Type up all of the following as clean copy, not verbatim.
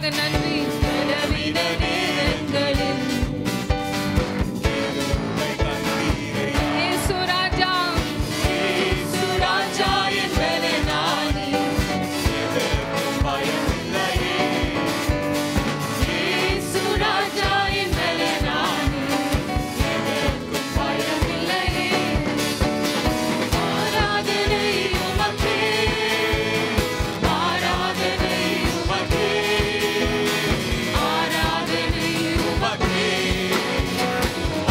கிருபைக்காக நன்றி. பலவீன நேரங்களில் இயேசு ராஜா, இயேசு ராஜா என் பலனானி, எதற்கும் பயமில்லையே. இயேசு ராஜா என் பலனானி, எதற்கும் பயமில்லையே. ஆராதனை உமக்கே, ஆராதனை உமக்கே, ஆராதனை உமக்கே,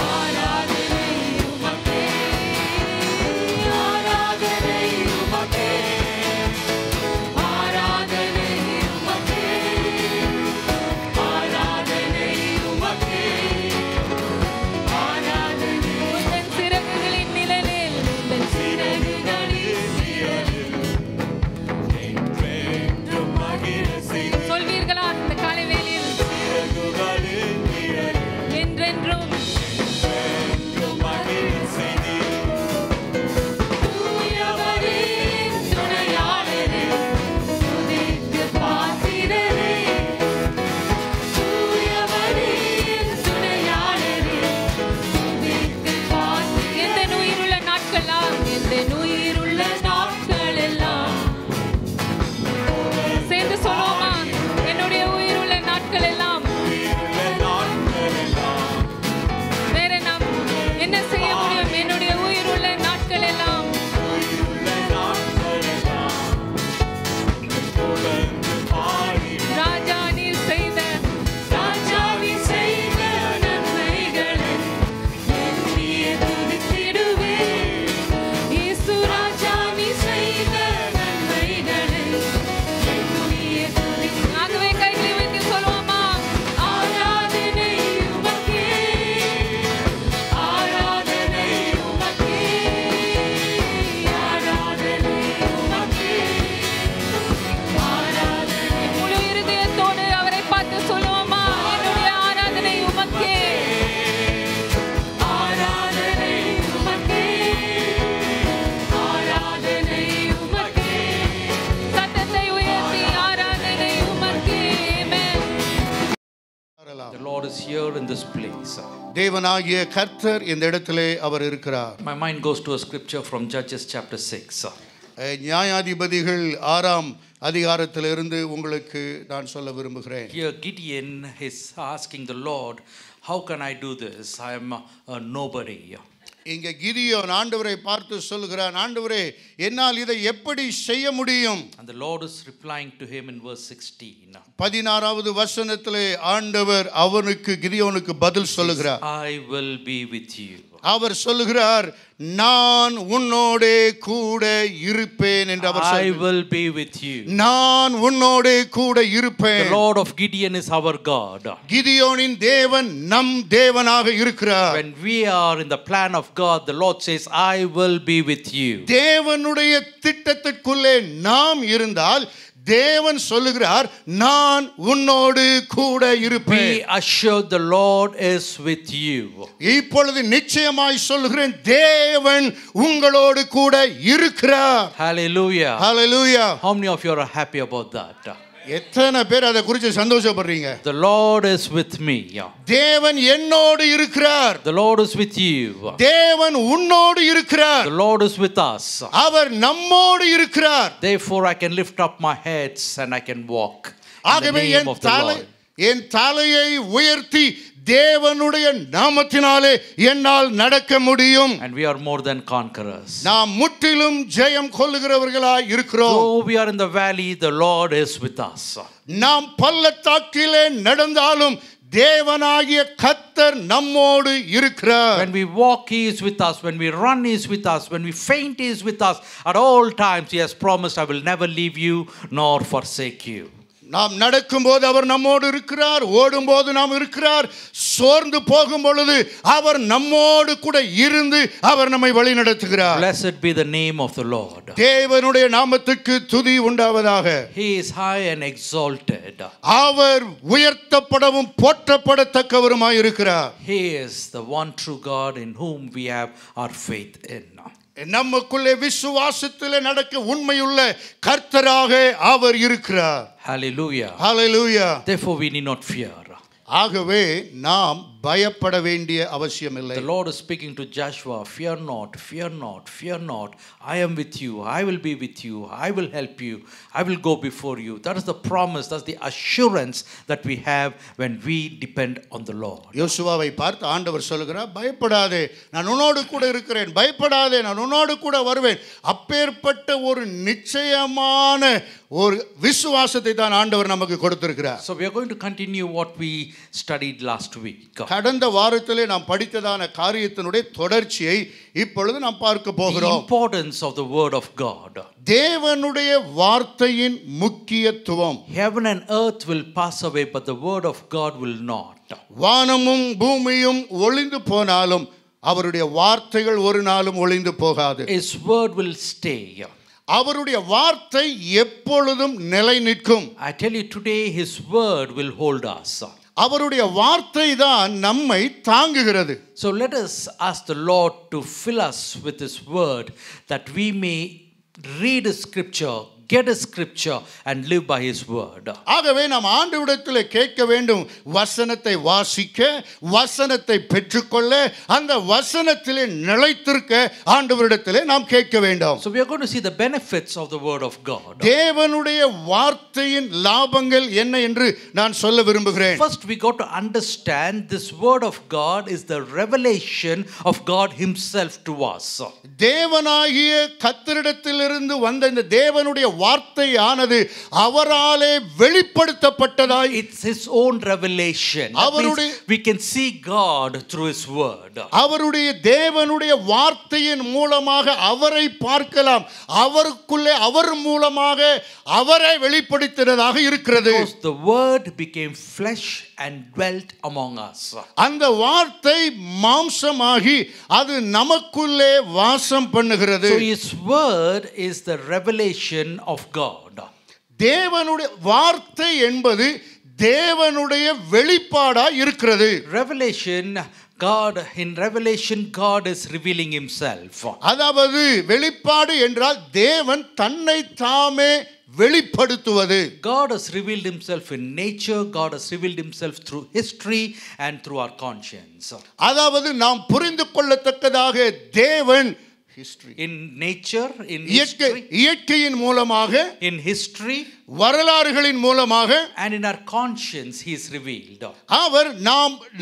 ஆராதனை உமக்கே, ஆராதனை உமக்கே, ஆராதனை உமக்கே, ஆராதனை உமக்கே, ஆராதனை. உந்தன் சிறகுகளின் நிழலில், உந்தன் சிறகுகளின் நிழலில் என்றென்றும் மகிழ செய்து. சொல்வீர்களா இந்த காலை வேளையில்? சிறகுகளின் நிழலில் என்றென்றும் என்றென்றும் மகிழ செய்து. தூயவரே, துணையாளரே, துதிக்கு பாத்திரரே. தூயவரே, துணையாளரே, துதிக்கு பாத்திரரே. எந்த உயிருள்ள நாட்களெல்லாம், எந்த உயிருள்ள நாட்களெல்லாம் சேர்ந்து சொல்லுவோமா? என்னுடைய உயிருள்ள நாட்கள் எல்லாம். வேற நாம் என்ன செய்ய முடியும்? என்னுடைய உயிருள்ள நாட்கள் எல்லாம். ராஜா நீர் செய்த, ராஜா நீர் செய்த நன்மைகளை எண்ணியே துதித்திடுவேன். இயேசு ராஜா நீர் செய்த நன்மைகளை எண்ணியே துதித்திடுவேன். ஆகவே கைகளை வைத்து சொல்லுவோமா? ஆராதனை உமக்கே, ஆராதனை உமக்கே, ஆராதனை உமக்கே, ஆராதனை. முழு இருதயத்தோடு அவரை பார்த்து சொல்லுவோமா? என்னுடைய ஆராதனை உமக்கே, ஆராதனை உமக்கே, ஆராதனை உமக்கே. சத்தத்தை உயர்த்தி ஆராதனை உமக்கே. ஆமென். The Lord is here in this place. தேவனாகிய கர்த்தர் இந்த இடத்திலே அவர் இருக்கிறார். My mind goes to a scripture from Judges chapter 6. நியாயாதிபதிகள் 6ஆம் அதிகாரத்திலிருந்து உங்களுக்கு நான் சொல்ல விரும்புகிறேன். Here Gideon is asking the Lord, how can I do this? I am a nobody. இங்கே கிதியோன் ஆண்டவரை பார்த்து சொல்கிறான், ஆண்டவரே என்னால் இதை எப்படி செய்ய முடியும்? And the Lord is replying to him in verse 16. 16வது வசனத்திலே ஆண்டவர் அவனுக்கு கிதியோனுக்கு பதில் சொல்லுகிறார். I will be with you. அவர் சொல்லுகிறார், நான் உன்னோடே கூட இருப்பேன் என்று அவர் I சொல்கிறார். will be with you. நான் உன்னோடே கூட The இருப்பேன். Lord of Gideon is our God. கிதியோனின் தேவன் நம் தேவனாக இருக்கிறார். When we are in the plan of God, the Lord says, I will be with you. தேவனுடைய திட்டத்திற்குள்ளே நாம் இருந்தால் தேவன் சொல்லுகிறார், நான் உன்னோடு கூட இருப்பேன். Be assured the Lord is with you. இப்பொழுது நிச்சயமாய் சொல்லுகிறேன், தேவன் உங்களோடு கூட இருக்கிறார். Hallelujah. Hallelujah. How many of you are happy about that? எத்தனை பேர் அதை குறித்து சந்தோஷப்படுறீங்க? The Lord is with me. தேவன் என்னோடு இருக்கிறார். The Lord is with you. தேவன் உன்னோடு இருக்கிறார். The Lord is with us. அவர் நம்மோடு இருக்கிறார். Therefore I can lift up my heads and I can walk in the ஆகவே name of the Lord. என் தலையை உயர்த்தி தேவனுடைய நாமத்தினாலே என்னால் நடக்க முடியும். And we are more than conquerors. நாம் முற்றிலும் ஜெயம் கொள்ளுகிறவர்களாய் இருக்கிறோம். Though we are in the valley, the Lord is with us. நாம் பள்ளத்தாக்கிலே நடந்தாலும் தேவனாகிய கர்த்தர் நம்மோடு இருக்கிறார். When we walk, He is with us. When we run, He is with us. When we faint, He is with us. At all times, He has promised, I will never leave you nor forsake you. நாம் நடக்கும்போது அவர் நம்மோடு இருக்கிறார், ஓடும்போது நாம் இருக்கிறார், சோர்ந்து போகும் பொழுது அவர் நம்மோடு கூட இருந்து அவர் நம்மை வழி நடத்துகிறார். Blessed be the name of the Lord. தேவனுடைய நாமத்துக்கு துதி உண்டாவதாக. He is high and exalted. அவர் உயர்த்தப்படவும் போற்றப்படத்தக்கவருமாய் இருக்கிறார். He is the one true God in whom we have our faith in. நமக்குள்ளே விசுவாசத்திலே நடக்க உண்மையுள்ள கர்த்தராக அவர் இருக்கிறார். Hallelujah. Hallelujah. Therefore, we need not fear. ஆகவே நாம் பயப்பட வேண்டிய அவசியம் இல்லை. The Lord is speaking to Joshua, fear not, fear not, fear not. I am with you. I will be with you. I will help you. I will go before you. That is the promise. That's the assurance that we have when we depend on the Lord. யோசுவாவை பார்த்து ஆண்டவர் சொல்கிறார், பயப்படாதே, நான் உன்னோடு கூட இருக்கிறேன். பயப்படாதே, நான் உன்னோடு கூட வருவேன். அப்பேற்பட்ட ஒரு நிச்சயமான ஒரு விசுவாசத்தை தான் ஆண்டவர் நமக்கு கொடுத்திருக்கிறார். So we are going to continue what we studied last week. கடந்த வாரத்திலே நாம் படித்ததான காரியத்தினுடைய தொடர்ச்சியை இப்பொழுது நாம் பார்க்க The போகிறோம். importance of the word of God. தேவனுடைய வார்த்தையின் முக்கியத்துவம். Heaven and earth will pass away, but the word of God will not. வானமும் பூமியும் ஒளிந்து போனாலும் அவருடைய வார்த்தைகள் ஒரு நாளும் ஒளிந்து போகாது. His word will stay. அவருடைய வார்த்தை எப்பொழுதும் நிலை நிற்கும். I tell you today, his word will hold us. அவருடைய வார்த்தை தான் நம்மை தாங்குகிறது. So let us ask the Lord to fill us with his word, that we may read his scripture, get his scripture and live by his word. ஆகவே நாம் ஆண்டவரிடத்தில் கேட்க வேண்டும், வசனத்தை வாசிக்க, வசனத்தை பெற்றுக்கொள்ள, அந்த வசனத்திலே நிலைத்திருக்க ஆண்டவரிடத்தில் நாம் கேட்க வேண்டும். So we are going to see the benefits of the word of God. தேவனுடைய வார்த்தையின் லாபங்கள் என்ன என்று நான் சொல்ல விரும்புகிறேன். First we got to understand this word of God is the revelation of God himself to us. தேவனாகிய கர்த்தரிடத்திலிருந்து வந்த இந்த தேவனுடைய வார்த்தையானது அவராலே வெளிப்படுத்தப்பட்டதாய், It's his own revelation. That means we can see God through his word. அவருடைய தேவனுடைய வார்த்தையின் மூலமாக அவரை பார்க்கலாம். அவருக்குள்ளே அவர் மூலமாக அவரை வெளிப்படுத்தினதாக இருக்கிறது. Because the word became flesh and dwelt among us. அந்த வார்த்தை மாம்சமாகி அது நமக்குள்ளே வாசம் பண்ணுகிறது. So his word is the revelation of God. தேவனுடைய வார்த்தை என்பது தேவனுடைய வெளிப்பாடாய் இருக்கிறது. Revelation, in Revelation, God is revealing himself. அதாவது வெளிப்பாடு என்றால் தேவன் தன்னை தாமே வெளிப்படுத்துவது. God has revealed himself in nature. God has revealed himself through history and through our conscience. அதாவது நாம் புரிந்து கொள்ளத்தக்கதாக தேவன் In nature, in history, இயற்கையின் மூலமாக, in history, வரலாறுகளின் மூலமாக, and in our conscience he is revealed. அவர்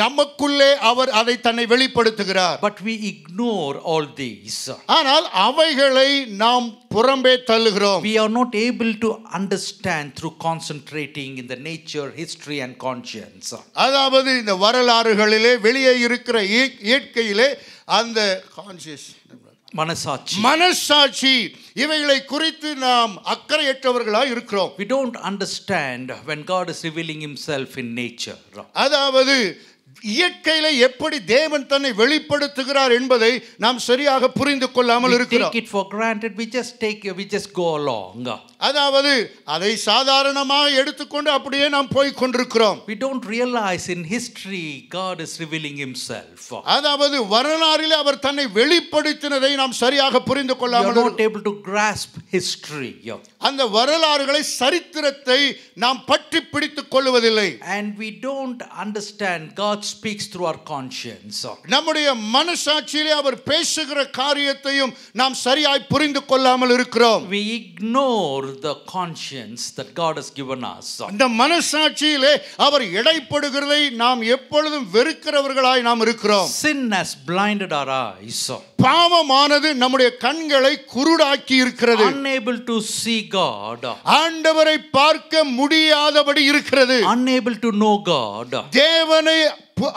நமக்குள்ளே அவர் அதை தன்னை வெளிப்படுத்துகிறார். But we ignore all these. ஆனால் அவைகளை நாம் புறம்பே தள்ளுகிறோம். We are not able to understand through concentrating in the nature, history and conscience. அதாவது இந்த வரலாறுகளிலே வெளியே இருக்கிற இயற்கையிலே அந்த மனசாட்சி இவைகளை குறித்து நாம் அக்கறையற்றவர்களாய் இருக்கிறோம். We don't understand when God is revealing himself in nature. அதாவது இயற்கையிலே எப்படி தேவன் தன்னை வெளிப்படுத்துகிறார் என்பதை நாம் சரியாக புரிந்து கொள்ளாமல் இருக்கிறோம். We take it for granted. We just go along. அதாவது அதை சாதாரணமாக எடுத்துக்கொண்டு அப்படியே நாம் போய் கொண்டிருக்கிறோம். We don't realize in history God is revealing himself. அதாவது வரலாறிலே அவர் தன்னை வெளிப்படுத்தினதை நாம் சரியாக புரிந்து கொள்ளாமல் we are not able to grasp history. அந்த வரலாறுகளை, சரித்திரத்தை நாம் பற்றி பிடித்துக் கொள்வதில்லை. And we don't understand God speaks through our conscience. நம்முடைய மனசாட்சியிலே அவர் பேசுகிற காரியத்தையும் நாம் சரியாய் புரிந்து கொள்ளாமல் இருக்கிறோம். We ignore the conscience that God has given us. இந்த மனசாட்சியிலே அவர் எடைப்படுகிறதை நாம் எப்பொழுதும் வெறுக்கிறவர்களாய் நாம் இருக்கிறோம். Sin has blinded our eyes. பாவமானது நம்முடைய கண்களை குருடாக்கி இருக்கிறது. Unable to see God. ஆண்டவரை பார்க்க முடியாதபடி இருக்கிறது. Unable to know God. தேவனை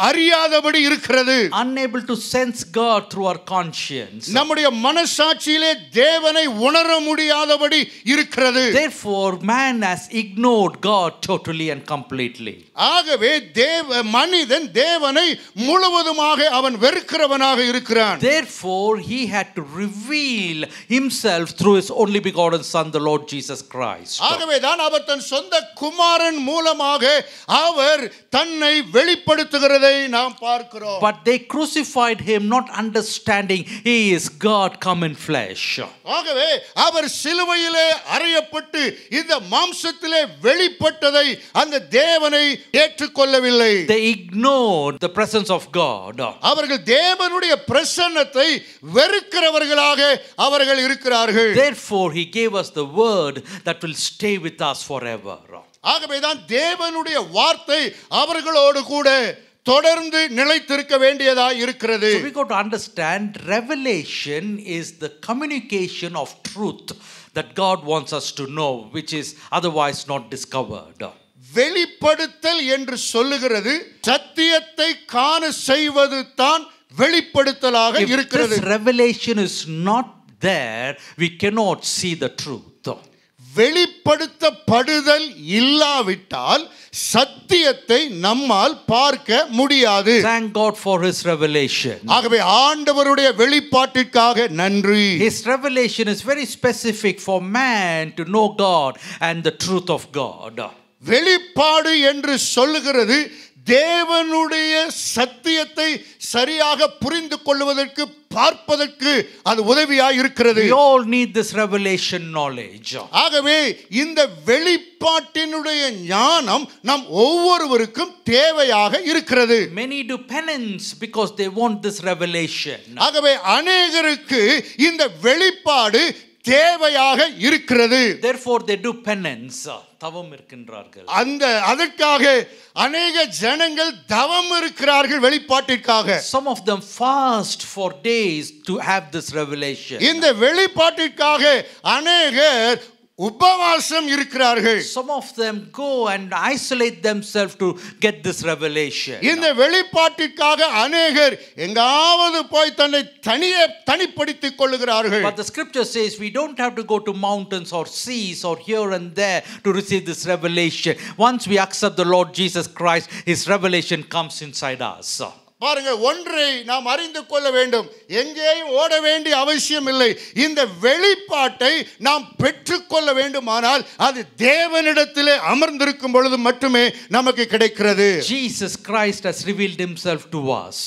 அறியாதபடி இருக்கிறது. Unable to sense God through our conscience. நம்முடைய மனசாட்சியிலே தேவனை உணர முடியாதபடி இருக்கிறது. Therefore man has ignored God totally and completely. ஆகவே மனிதன் தேவனை முழுவதுமாக அவன் வெறுக்கிறவனாக இருக்கிறான். Therefore Therefore, he had to reveal himself through his only begotten Son, the Lord Jesus Christ. ஆகவேதான் அவர் தன் சொந்த குமாரன் மூலமாக அவர் தன்னை வெளிப்படுத்துகிறதை நாம் பார்க்கிறோம். But they crucified him, not understanding he is God come in flesh. ஆகவே அவர் சிலுவையிலே அறையப்பட்டு இந்த மாம்சத்திலே வெளிப்பட்டதை அந்த தேவனை ஏற்றுக்கொள்ளவில்லை. They ignored the presence of God. அவர்கள் தேவனுடைய பிரசன்னத்தை வெறுக்கிறவர்களாக அவர்கள் இருக்கிறார்கள். Therefore, he gave us the word that will stay with us forever. ஆகவேதான் தேவனுடைய வார்த்தை அவர்களோடு கூட தொடர்ந்து நிலைத்திருக்க வேண்டியதாக இருக்கிறது. So we got to understand revelation is the communication of truth that God wants us to know, which is otherwise not discovered. வெளிப்படுத்தல் என்று சொல்லுகிறது சத்தியத்தை காண செய்வது தான் வெளிப்படுத்தலாக If இருக்கிறது. this revelation is not there, we cannot see the truth. வெளிப்படுத்தப்படுதல் இல்லாவிட்டால் சத்தியத்தை நம்மால் பார்க்க முடியாது. Thank God for his revelation. ஆகவே ஆண்டவருடைய வெளிப்பாட்டிற்காக நன்றி. His revelation is very specific for man to know God and the truth of God. வெளிப்பாடு என்று சொல்லுகிறது தேவனுடைய சத்தியத்தை சரியாக புரிந்து கொள்வதற்கு பார்ப்பதற்கு அது உதவியாக இருக்கிறது. We all need this revelation knowledge. ஆகவே இந்த வெளிப்பாட்டினுடைய ஞானம் நம் ஒவ்வொருவருக்கும் தேவையாக இருக்கிறது. Many do penance because they want this revelation. ஆகவே அநேகருக்கு இந்த வெளிப்பாடு தேவையாக இருக்கிறது. Therefore they do penance. தவம் இருக்கின்றார்கள். அதற்காக அநேக ஜனங்கள் தவம் இருக்கிறார்கள் வெளிப்பாட்டிற்காக. Some of them fast for days to have this revelation. இந்த வெளிப்பாட்டிற்காக அநேகர் உபவாசம் இருக்கிறார்கள். Some of them go and isolate themselves to get this revelation. இந்த வெளிப்பாட்டிற்காக அநேகர் எங்காவது போய் தன்னை தனிப்படுத்திக் கொள்ளுகிறார்கள். But the scripture says we don't have to go to mountains or seas or here and there to receive this revelation. Once we accept the Lord Jesus Christ, his revelation comes inside us. பாருங்க, ஒன்றை நாம் அறிந்து கொள்ள வேண்டும். எங்கேயும் ஓட வேண்டிய அவசியம் இல்லை. இந்த வெளிப்பாட்டை நாம் பெற்றுக்கொள்ள வேண்டுமானால் அது தேவனிடத்திலே அமர்ந்திருக்கும் பொழுது மட்டுமே நமக்கு கிடைக்கிறது. Jesus Christ has revealed himself to us.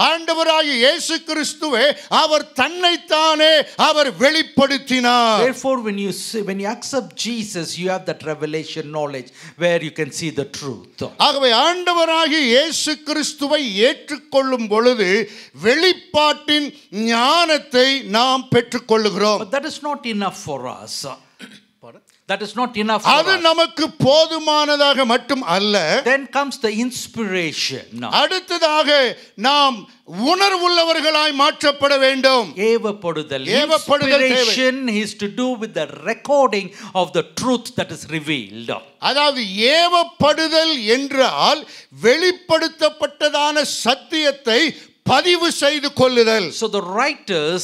ஆண்டவராகிய இயேசு கிறிஸ்துவே அவர் தன்னைத்தானே அவர் வெளிப்படுத்தினார். Therefore when you accept Jesus, you have that revelation knowledge where you can see the truth. ஆகவே ஆண்டவராகிய இயேசு கிறிஸ்துவை ஏற்றுக்கொள்ளும் பொழுது வெளிப்பாட்டின் ஞானத்தை நாம் பெற்றுக்கொள்கிறோம். But that is not enough for us. That is not enough for அது us. நமக்கு போதுமானதாக மட்டும் அல்ல. Then comes the inspiration. அடுத்ததாக நாம் உணர்வுள்ளவர்களாய் மாற்றப்பட வேண்டும். ஏவப்படுதல். Inspiration is to do with the recording of the truth that is revealed. அதாவது ஏவப்படுதல் என்றால் வெளிப்படுத்தப்பட்டதான சத்தியத்தை பதிவு செய்து கொள்ளுதல். So the writers,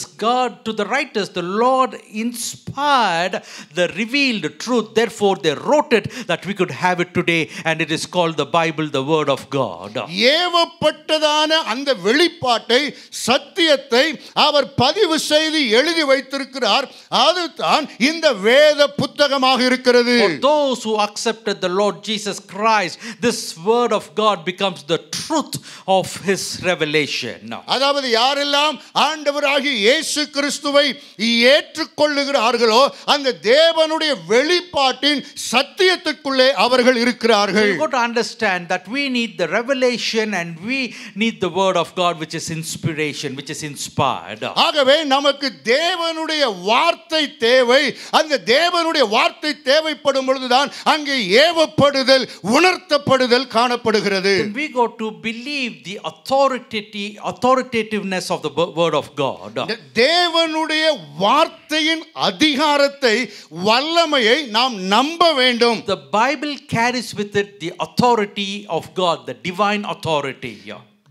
the Lord inspired the revealed truth. Therefore they wrote it that we could have it today, and it is called the Bible, the word of God. ஏவப்பட்டதான அந்த வெளிப்பாட்டை சத்தியத்தை அவர் பதிவு செய்து எழுதி வைத்திருக்கிறார். அதுதான் இந்த வேத புத்தகமாக இருக்கிறது. For those who accepted the Lord Jesus Christ, this word of God becomes the truth of his revelation. அதாவது யாரெல்லாம் ஆண்டவராகிய இயேசு கிறிஸ்துவை ஏற்றுக்கொள்ளுகிறார்களோ அந்த தேவனுடைய வெளிப்பாட்டின் சத்தியத்திற்குள்ளே அவர்கள் இருக்கிறார்கள். You got to understand that we need the revelation and we need the word of God, which is inspiration, which is inspired. ஆகவே நமக்கு தேவனுடைய வார்த்தை தேவை. அந்த தேவனுடைய வார்த்தை தேவைப்படும் பொழுதுதான் அங்கே ஏவப்படுதல் உணர்த்தப்படுதல் காணப்படுகிறது. We got to believe the authoritativeness of the word of God. தேவனுடைய வார்த்தையின் அதிகாரத்தை வல்லமையை நாம் நம்ப வேண்டும். The Bible carries with it the authority of God, the divine authority.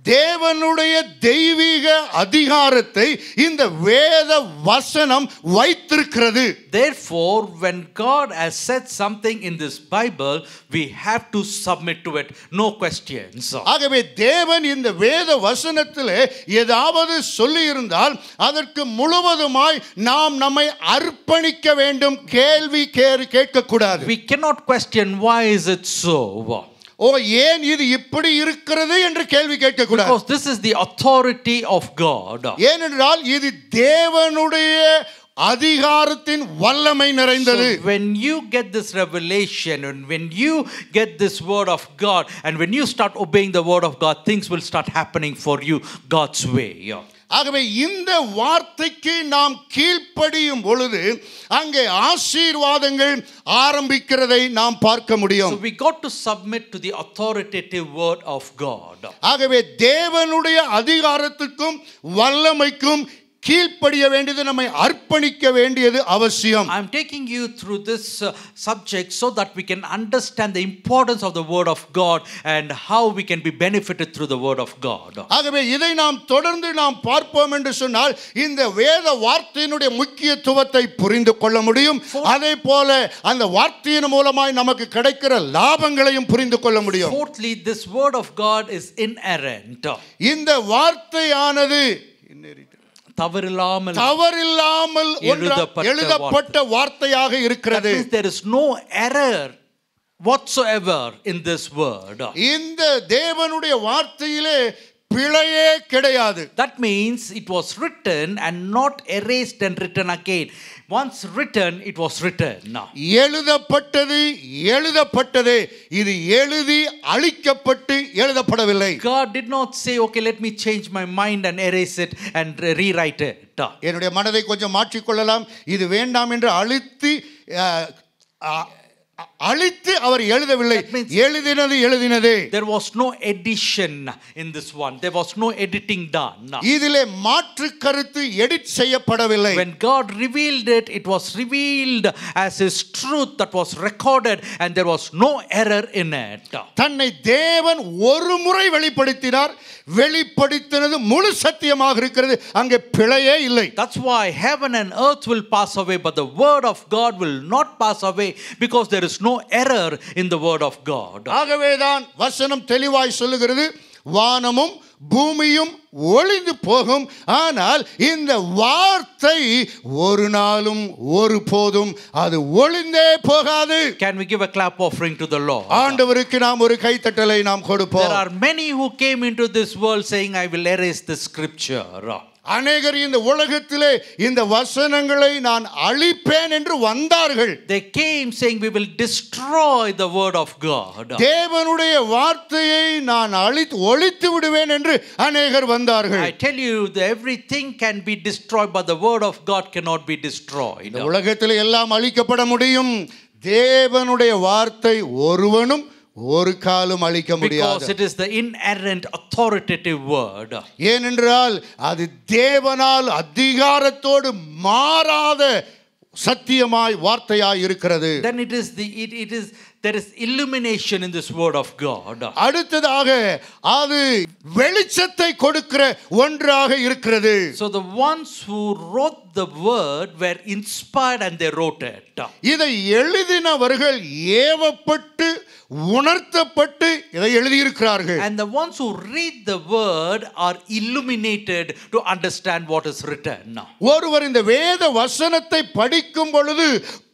தேவனுடைய தெய்வீக அதிகாரத்தை இந்த வேத வசனம் வைத்திருக்கிறது. Therefore, when God has said something in this Bible, we have to submit to it, no questions. ஆகவே தேவன் இந்த வேத வசனத்திலே ஏதாவது சொல்லி இருந்தால் அதற்கு முழுவதுமாய் நாம் நம்மை அர்ப்பணிக்க வேண்டும். கேள்வி கேட்க கூடாது. We cannot question why is it so. ஏன் இது இப்படி இருக்கிறது என்று கேள்வி கேட்க கூடாது. Because this is the authority of God. ஏனென்றால் இது தேவனுடைய அதிகாரத்தின் வல்லமை நிறைந்தது. So when you get this revelation and when you get this word of God and when you start obeying the word of God, things will start happening for you God's way. ஆகவே இந்த வார்த்தைக்கு நாம் கீழ்ப்படியும் பொழுது அங்கே ஆசீர்வாதங்கள் ஆரம்பிக்கிறதை நாம் பார்க்க முடியும். So we got to submit to the authoritative word of God. ஆகவே தேவனுடைய அதிகாரத்துக்கும் வல்லமைக்கும் கீழ்ப்படிய வேண்டியது, நம்மை அர்ப்பணிக்க வேண்டியது அவசியம். I am taking you through this subject so that we can understand the importance of the word of God and how we can be benefited through the word of God. ஆகவே இதை நாம் தொடர்ந்து நாம் பார்ப்போம் என்று சொன்னால் இந்த வேத வார்த்தையினுடைய முக்கியத்துவத்தை புரிந்து கொள்ள முடியும். அதே போல அந்த வார்த்தையின் மூலமாய் நமக்கு கிடைக்கிற லாபங்களையும் புரிந்து கொள்ள முடியும். Fourthly, this word of God is inerrant. இந்த வார்த்தையானது தவறில்லாமல் எழுதப்பட்ட வார்த்தையாக இருக்கிறது. There is no error whatsoever in this word. இந்த தேவனுடைய வார்த்தையிலே பிழையே கிடையாது. That means it was written and not erased and written again. Once written, it was written. எழுதப்பட்டது. இது எழுதி அழிக்கப்பட்டு எழுதப்படவில்லை. God did not say, okay, let me change my mind and erase it and rewrite it. என்னுடைய மனதை கொஞ்சம் மாற்றிக்கொள்ளலாம், இது வேண்டாம் என்று அழித்து அவர் எழுதவில்லை. எழுதினது. There was no addition in this one. There was no editing done. இதிலே மாற்று கருத்து எடிட் செய்யப்படவில்லை. When God revealed it, it was revealed as his truth that was recorded and there was no error in it. தன்னை தேவன் ஒரு முறை வெளிப்படுத்தினார். வெளிப்படுத்தினது முழு சத்தியமாக இருக்கிறது. அங்கே பிழையே இல்லை. That's why heaven and earth will pass away, but the word of God will not pass away because there is no error in the word of God. ஆகவேதான் வசனம் தெளிவாய் சொல்லுகிறது, வானமும் பூமியும் ஒளிந்து போகும், ஆனால் இந்த வார்த்தை ஒரு நாளும் ஒருபோதும் அது ஒளிந்தே போகாது. Can we give a clap offering to the Lord? ஆண்டவருக்கு நாம் ஒரு கைத்தட்டலை நாம் கொடுப்போம். There are many who came into this world saying, I will erase the scripture. அநேகர் இந்த உலகத்திலே இந்த வசனங்களை நான் அழிப்பேன் என்று வந்தார்கள். They came saying, we will destroy the word of God. தேவனுடைய வார்த்தையை நான் ஒழித்து விடுவேன் என்று அநேகர் வந்தார்கள். I tell you, everything can be destroyed, but the word of God cannot be destroyed. இந்த உலகத்திலே எல்லாம் அழிக்கப்பட முடியும், தேவனுடைய வார்த்தை ஒருவனும் ஒரு காலம் அழிக்க முடியாது. Because it is the inerrant authoritative word. ஏனென்றால் அது தேவனால் அதிகாரத்தோடு மாறாத சத்தியமாய் வார்த்தையாய் இருக்கிறது. Then there is illumination in this word of God. அடுத்ததாக அது வெளிச்சத்தை கொடுக்கிற ஒன்றாக இருக்கிறது. So the ones who wrote the word were inspired and they wrote it. இதை எழுதினவர்கள் ஏவப்பட்டு உணர்த்தப்பட்டு இதை எழுதியிருக்கிறார்கள். And the ones who read the word are illuminated to understand what is written. ஒருவர் இந்த வேத வசனத்தை படிக்கும் பொழுது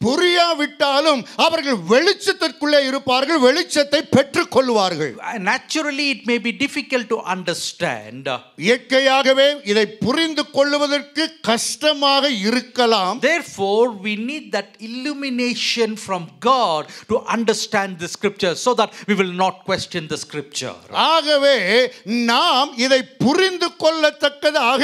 புரியாவிட்டாலும் அவர்கள் வெளிச்சத்திற்குள்ளே இருப்பார்கள், வெளிச்சத்தை பெற்றுக் கொள்வார்கள். Naturally it may be difficult to understand. இயற்கையாகவே இதை புரிந்து கொள்வதற்கு கஷ்டமாக இருக்கலாம். Therefore we need that illumination from God to understand the scripture so that we will not question the scripture. ஆகவே நாம் இதை புரிந்து கொள்ளத்தக்கதாக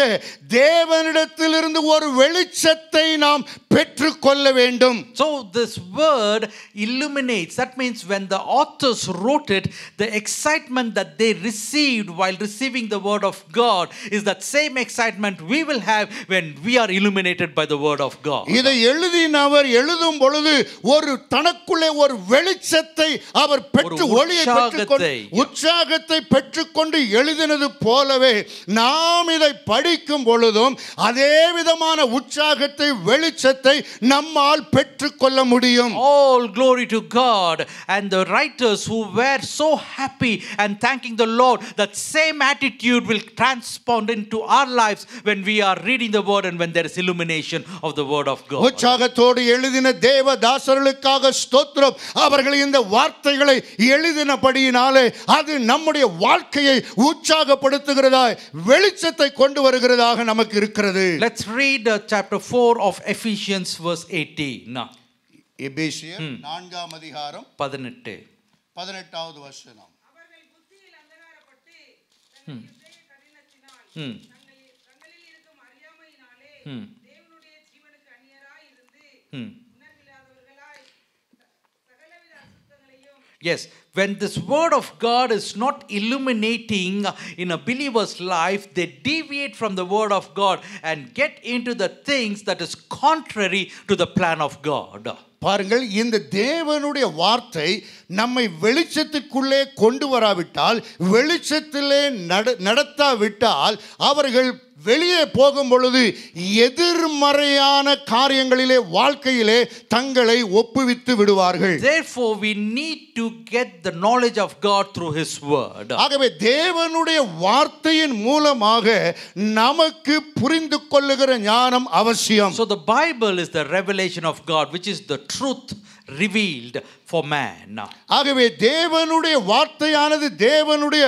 தேவனிடத்திலிருந்து ஒரு வெளிச்சத்தை நாம் பெற்றுக்கொள்ள வேண்டும். So this word illuminates. That means when the authors wrote it, the excitement that they received while receiving the word of God is that same excitement we will have when we are illuminated by the word of God. இதை எழுதினவர் எழுதும் பொழுது ஒரு தனக்குள்ளே ஒரு வெளிச்சத்தை அவர் பெற்று ஒளியை பெற்றுக்கொண்டு உற்சாகத்தை பெற்றுக்கொண்டு எழுதினது போலவே நாம் இதை படிக்கும் பொழுதும் அதே விதமான உற்சாகத்தை வெளிச்சத்தை நம்மால் பெற்றுக்கொள்ள முடியும். All glory to God. And the writers who were so happy and thanking the Lord, that same attitude will transpond into our lives when we are reading the word and when there is illumination of the word of God. உற்சாகத்தோடு எழுதின தேவதாசர்களுக்காக ஸ்தோத்திரம். அவர்கள் இந்த வார்த்தைகளை எழுதினபடியினாலே அது நம்முடைய வாழ்க்கையை உற்சாகப்படுத்துகிறதாய் வெளிச்சத்தை கொண்டு வருகிறதாக நமக்கு இருக்கிறது. Let's read chapter 4 of Ephesians verse 18. எபேசியர் 4ஆம் அதிகாரம் 18வது வசனம். அவர்கள் புத்தியில் அந்தகாரப்பட்டு தங்கள் இதய கடினத்தினால் தங்களில் இருக்கும் அறியாமையினாலே தேவனுடைய ஜீவனுக்கு அந்நியராய் இருந்து உணர்வில்லாதவர்களாய் சகலவித அசுத்தங்களையும். Yes, when this word of God is not illuminating in a believer's life, they deviate from the word of God and get into the things that is contrary to the plan of God. பாருங்கள், இந்த தேவனுடைய வார்த்தை நம்மை வெளிச்சத்துக்குள்ளே கொண்டு வராவிட்டால், வெளிச்சத்திலே நடத்தாவிட்டால் அவர்கள் வெளியே போகும் பொழுது எதிர்மறையான காரியங்களிலே வாழ்க்கையிலே தங்களை ஒப்புவித்து விடுவார்கள். Therefore we need to get the knowledge of God through his word. ஆகவே தேவனுடைய வார்த்தையின் மூலமாக நமக்கு புரிந்து கொள்ளுகிற ஞானம் அவசியம். So the Bible is the revelation of God, which is the truth revealed for man. ஆகவே தேவனுடைய வார்த்தையானது தேவனுடைய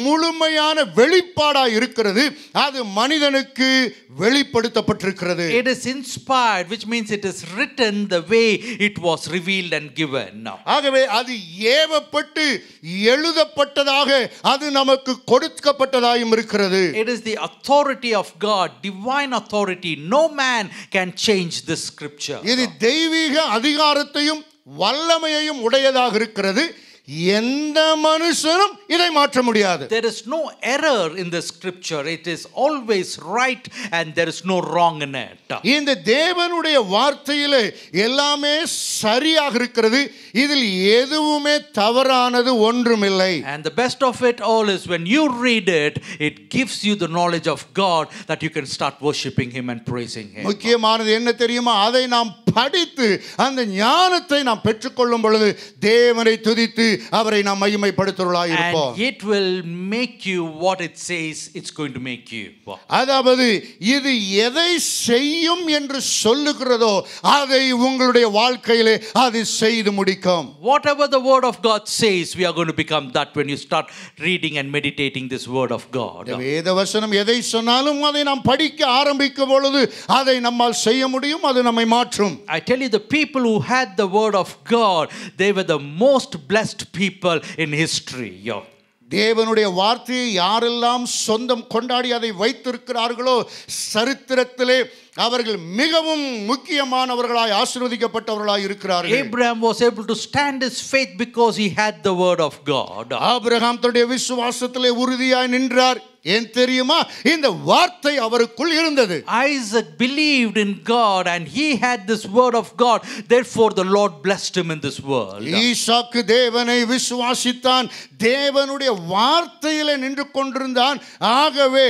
முழுமையான வெளிப்பாடாய் இருக்கிறது. அது மனிதனுக்கு வெளிப்படுத்தப்பட்டிருக்கிறது. It is inspired, which means it is written the way it was revealed and given. ஆகவே அது ஏவப்பட்டு எழுதப்பட்டதாக அது நமக்கு கொடுக்கப்பட்டதாயும் இருக்கிறது. It is the authority of God, divine authority. No man can change this scripture. இது தெய்வீக அதிகாரத்தையும் வல்லமையையும் உடையதாக இருக்கிறது. எந்த மனுஷனும் இதை மாற்ற முடியாது. There is no error in the scripture. It is always right and there is no wrong in it. இந்த தேவனுடைய வார்த்தையிலே எல்லாமே சரியாக இருக்கிறது. இதில் எதுவுமே தவறானது ஒன்றுமில்லை. And the best of it all is when you read it, it gives you the knowledge of God that you can start worshiping him and praising him. முக்கியமானது என்ன தெரியுமா? அதை நாம் படித்து அந்த ஞானத்தை நாம் பெற்றுக்கொள்ளும் பொழுது தேவனை துதித்து அவரை நாம் மகிமைப்படுத்துவர்களாய் இருப்போம். And it will make you what it says it's going to make you. அதாவது இது எதை செய்யும் என்று சொல்லுகிறதோ அதை உங்களுடைய வாழ்க்கையிலே அது செய்து முடிக்கும். Whatever the word of God says, we are going to become that when you start reading and meditating this word of God. வேத வசனம் எதை சொன்னாலும் அதை நாம் படிக்க ஆரம்பிக்கும் பொழுது அதை நம்மால் செய்ய முடியும். அது நம்மை மாற்றும். I tell you, the people who had the word of God, they were the most blessed people in history. தேவனுடைய வார்த்தையை யாரெல்லாம் சொந்தம் கொண்டாடி அதை வைத்திருக்கிறார்களோ சரித்திரத்திலே அவர்கள் மிகவும் முக்கியமானவர்களாய் ஆசீர்வதிக்கப்பட்டவர்களாய் இருக்கிறார்கள். Abraham was able to stand his faith because he had the word of God. Abraham தன்னுடைய விசுவாசத்திலே உறுதியாய் நின்றார். ஏன் தெரியுமா? இந்த வார்த்தை அவருக்குள் இருந்தது. Isaac believed in God and he had this word of God. Therefore the Lord blessed him in this world. ஈசாக்கு தேவனை விசுவாசித்தான். தேவனுடைய வார்த்தையிலே நின்று கொண்டிருந்தான். ஆகவே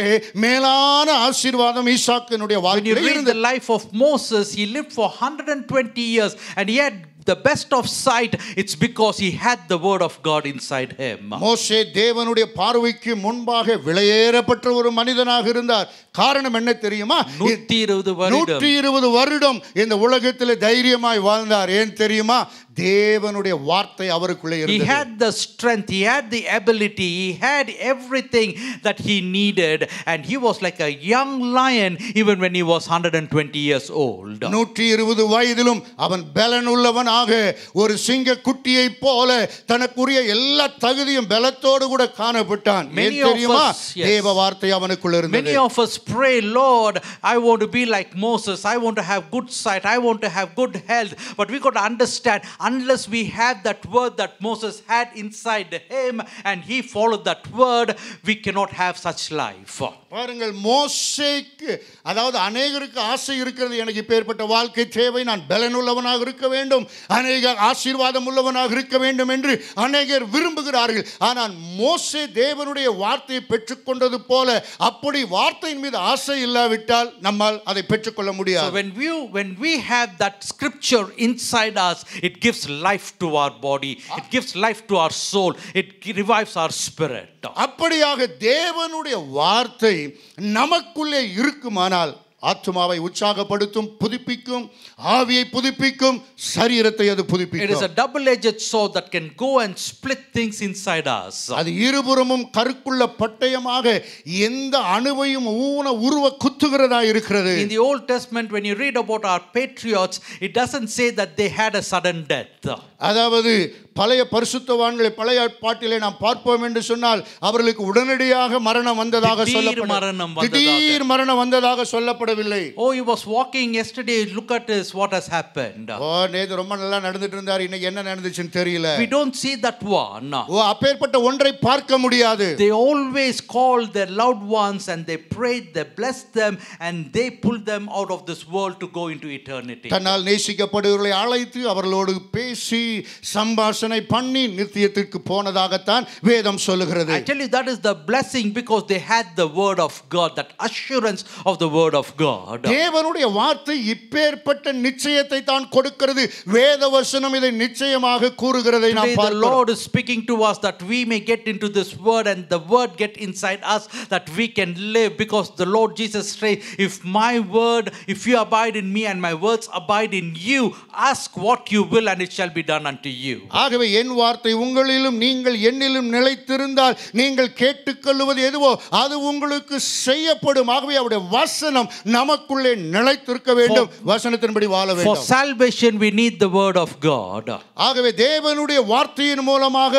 மேலான ஆசீர்வாதம் ஈசாக்கினுடைய வாழ்க்கையில் இருந்தது. In the life of Moses, he lived for 120 years and he had the best of sight. It's because he had the word of God inside him. மோசே தேவனுடைய பார்வைக்கு முன்பாக விலையேறப்பட்ட ஒரு மனிதனாக இருந்தார். காரணம் என்ன தெரியுமா? 120 வருடம் இந்த உலகத்தில் தைரியமாய் வாழ்ந்தார். ஏன் தெரியுமா? தேவனுடைய வார்த்தை அவருக்குள்ளே He இருந்தது. had the strength, he had the ability, he had everything that he needed, and he was like a young lion even when he was 120 years old. 120 வயதிலும் அவன் பலனுள்ளவனாக ஒரு சிங்க குட்டியை போல தனக்குரிய எல்லா தகுதியும் பலத்தோடு கூட காணப்பட்டான். ஏன் தெரியுமா? தேவ வார்த்தை அவனுக்குள்ள இருந்தது. Many of us pray, Lord, I want to be like Moses, I want to have good sight, I want to have good health, but we got to understand, unless we have that word that Moses had inside him and he followed that word, we cannot have such life. பாருங்கள், மோசேக்கு, அதாவது அநேகருக்கு ஆசை இருக்கிறது, எனக்கு இப்பேற்பட்ட வாழ்க்கை தேவை, நான் பலனுள்ளவனாக இருக்க வேண்டும், அநேக ஆசீர்வாதம் உள்ளவனாக இருக்க வேண்டும் என்று அநேகர் விரும்புகிறார்கள். ஆனால் மோசே தேவனுடைய வார்த்தையை பெற்றுக்கொண்டது போல அப்படி வார்த்தையின் மீது ஆசை இல்லாவிட்டால் நம்மால் அதை பெற்றுக்கொள்ள முடியாது. So when we have that scripture inside us, it gives life to our body, it gives life to our soul, it revives our spirit. அப்படியாக தேவனுடைய வார்த்தை நமக்குள்ளே இருக்குமானால் ஆத்துமாவை உற்சாகப்படுத்தும், புதுப்பிக்கும், ஆவியை புதுப்பிக்கும், சரீரத்தை அது புதுப்பிக்கும். It is a double-edged sword that can go and split things inside us. அது இருபுறமும் கருக்குள்ள பட்டயமாக எந்த அணுவையும் உருவ குத்துகிறதா இருக்கிறது. In the Old Testament, when you read about our patriots, it doesn't say that they had a sudden death. அதாவது பழைய பரிசுத்தவான்களை பழைய பாட்டிலே நாம் பார்ப்போம் என்று சொன்னால் அவர்களுக்கு உடனடியாக மரணம் வந்ததாக சொல்லப்படவில்லை. திடீர் மரணம் வந்ததாக சொல்லப்படவில்லை. Oh, he was walking yesterday, look at this, what has happened. நேத்து ரொம்ப நல்லா நடந்துட்டு இருந்தார், இன்னைக்கு என்ன நடந்துச்சுன்னு தெரியல. We don't see that one. அப்பேற்பட்ட ஒன்றை பார்க்க முடியாது. They always called their loved ones and they prayed, they blessed them and they pulled them out of this world to go into eternity. தன்னால் நேசிக்கப்படுகிறவர்களை அழைத்து அவர்களோடு பேசி சம்பாஷணை பண்ணி நித்தியத்திற்கு போனதாகத்தான் வேதம் சொல்லுகிறது. I tell you, that is the blessing because they had the word of God, that assurance of the word of God. தேவனுடைய வார்த்தை இப்பேற்பட்ட நிச்சயத்தை தான் கொடுக்கிறது. வேத வசனம் இதை நிச்சயமாக கூறுகிறதை நாம் பார்க்கிறோம். The Lord is speaking to us that we may get into this word and the word get inside us, that we can live, because the Lord Jesus said, if you abide in me and my words abide in you, ask what you will and it shall be done unto you. ஆகவே என் வார்த்தை உங்களிலும் நீங்கள் என்னிலும் நிலைத்திருந்தால் நீங்கள் கேட்டுக்கொள்வது எதுவோ அது உங்களுக்கு செய்யப்படும். ஆகவே அவருடைய வசனம் நமக்குள்ளே நிலைத்திருக்க வேண்டும், வசனத்தின்படி வாழ வேண்டும். For salvation we need the word of God. ஆகவே தேவனுடைய வார்த்தையின் மூலமாக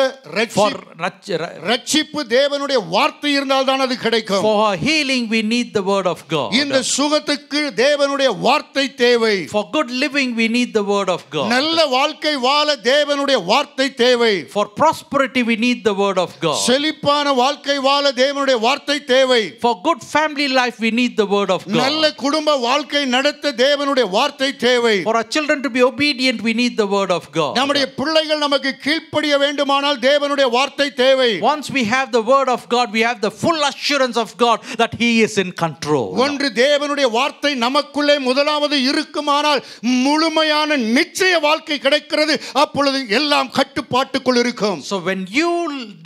ரட்சிப்பு தேவனுடைய வார்த்தை இருந்தால் தான் அது கிடைக்கும். For healing we need the word of God. இந்த சுகத்துக்கு தேவனுடைய வார்த்தை தேவை. For good living we need the word of God. நல்ல வாழ்க்கை வாழ தேவனுடைய வார்த்தை தேவை. For prosperity we need the word of God. செழிப்பான வாழ்க்கை வாழ தேவனுடைய வார்த்தை தேவை. For good family life we need the word of God. நல்ல குடும்ப வாழ்க்கை நடத்த தேவனுடைய வார்த்தை தேவை. For our children to be obedient we need the word of God. நம்முடைய பிள்ளைகள் நமக்கு கீழ்ப்படிய வேண்டுமானால் தேவனுடைய வார்த்தை தேவை. Once we have the word of God, we have the full assurance of God that he is in control. ஒன்று தேவனுடைய வார்த்தை நமக்குள்ளே முதலாவது இருக்குமானால் முழுமையான நிச்சய வாழ்க்கை கிடைக்கிறது. அப்பொழுது எல்லாம் கட்டுப்பாட்டுக்குள் இருக்கும். So when you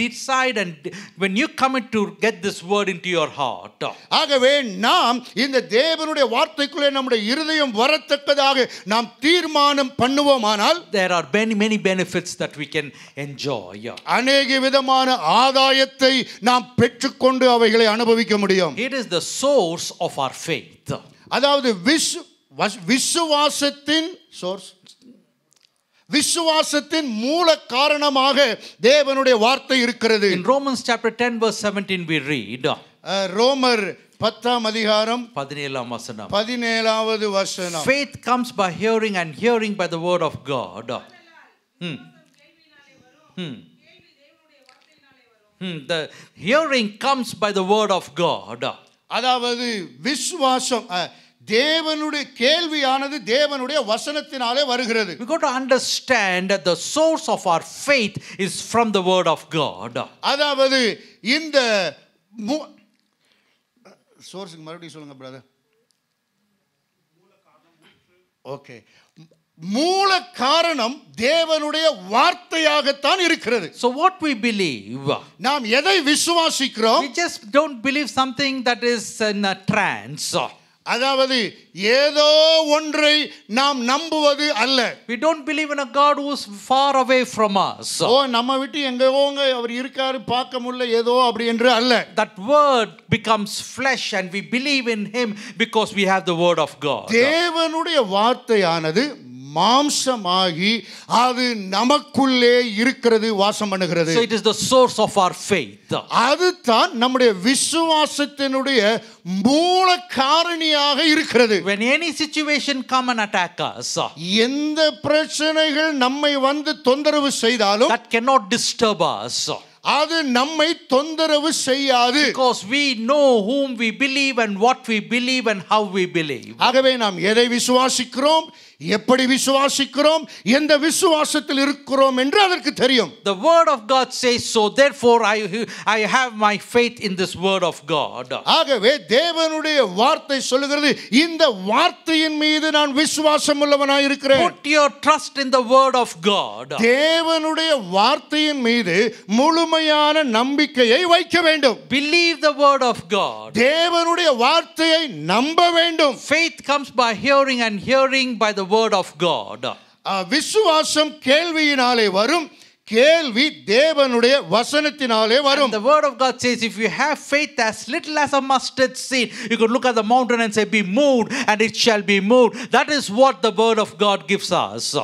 decide and when you commit to get this word into your heart, ஆகவே நாம் இந்த தேவனுடைய வார்த்தைக்குள்ளே நம்முடைய இருதயம் வரத்தக்கதாக நாம் தீர்மானம் பண்ணுவோமானால் there are many benefits that we can enjoy. அநேக விதமான ஆதாயத்தை நாம் பெற்றுக்கொண்டு அவைகளை அனுபவிக்க முடியும். It is the source of our faith. அதாவது விசுவாசத்தின் சோர்ஸ், விசுவாசத்தின் மூல காரணமாக தேவனுடைய வார்த்தை இருக்கிறது. In Romans chapter 10 verse 17 we read, ரோமர் 10ஆம் அதிகாரம் 17வது வசனம். Faith comes by hearing and hearing by the word of God. The hearing comes by the word of God. அதாவது விசுவாசம் தேவனுடைய கேள்வியானது தேவனுடைய வசனத்தினாலே வருகிறது. We got to understand that the source of our faith is from the word of God. அதாவது இந்த சோர்ஸ்க்கு மறுபடியும் சொல்லுங்க brother. Okay, மூல காரணம் தேவனுடைய வார்த்தையாகத்தான் இருக்கிறது. So what we believe, நாம் எதை விசுவாசிக்கிறோம்? we just don't believe something that is in a trance. அதாவது ஏதோ ஒன்றை நாம் நம்புவது அல்ல. We don't believe in a God who is far away from us. நம்ம விட்டு எங்கோங்க அவர் இருக்காரு பார்க்க முடியல ஏதோ அப்படி என்று அல்ல. That word becomes flesh and we believe in him because we have the word of God. தேவனுடைய வார்த்தையானது மாம்சமாகி அது நமக்குள்ளே இருக்கிறது, வாசம் பண்ணுகிறது. So it is the source of our faith. அதுதான் நம்முடைய விசுவாசத்தினுடைய மூல காரணியாக இருக்கிறது. When any situation come and attack us, எந்த பிரச்சனைகள் நம்மை வந்து தொந்தரவு செய்தாலும் that cannot disturb us. அது நம்மை தொந்தரவு செய்யாது. Because we know whom we believe and what we believe and how we believe. ஆகவே நாம் எதை விசுவாசிக்கிறோம், எப்படி விசுவாசிக்கிறோம், எந்த விசுவாசத்தில் இருக்கிறோம் என்று அதற்கு தெரியும். The word of God says so, therefore I have my faith in this word of God. ஆகவே தேவனுடைய வார்த்தை சொல்லுகிறது, இந்த வார்த்தையின் மீது நான் விசுவாசம் உள்ளவனாய் இருக்கிறேன். Put your trust in the word of God. தேவனுடைய வார்த்தையின் மீது முழுமையான நம்பிக்கையை வைக்க வேண்டும். Believe the word of God. தேவனுடைய வார்த்தையை நம்ப வேண்டும். Faith comes by hearing and hearing by the word of God. விசுவாசம் கேள்வியினாலே வரும், கேள்வி தேவனுடைய வசனத்தினாலே வரும். And the word of God says if you have faith as little as a mustard seed, you could look at the mountain and say be moved and it shall be moved. That is what the word of God gives us.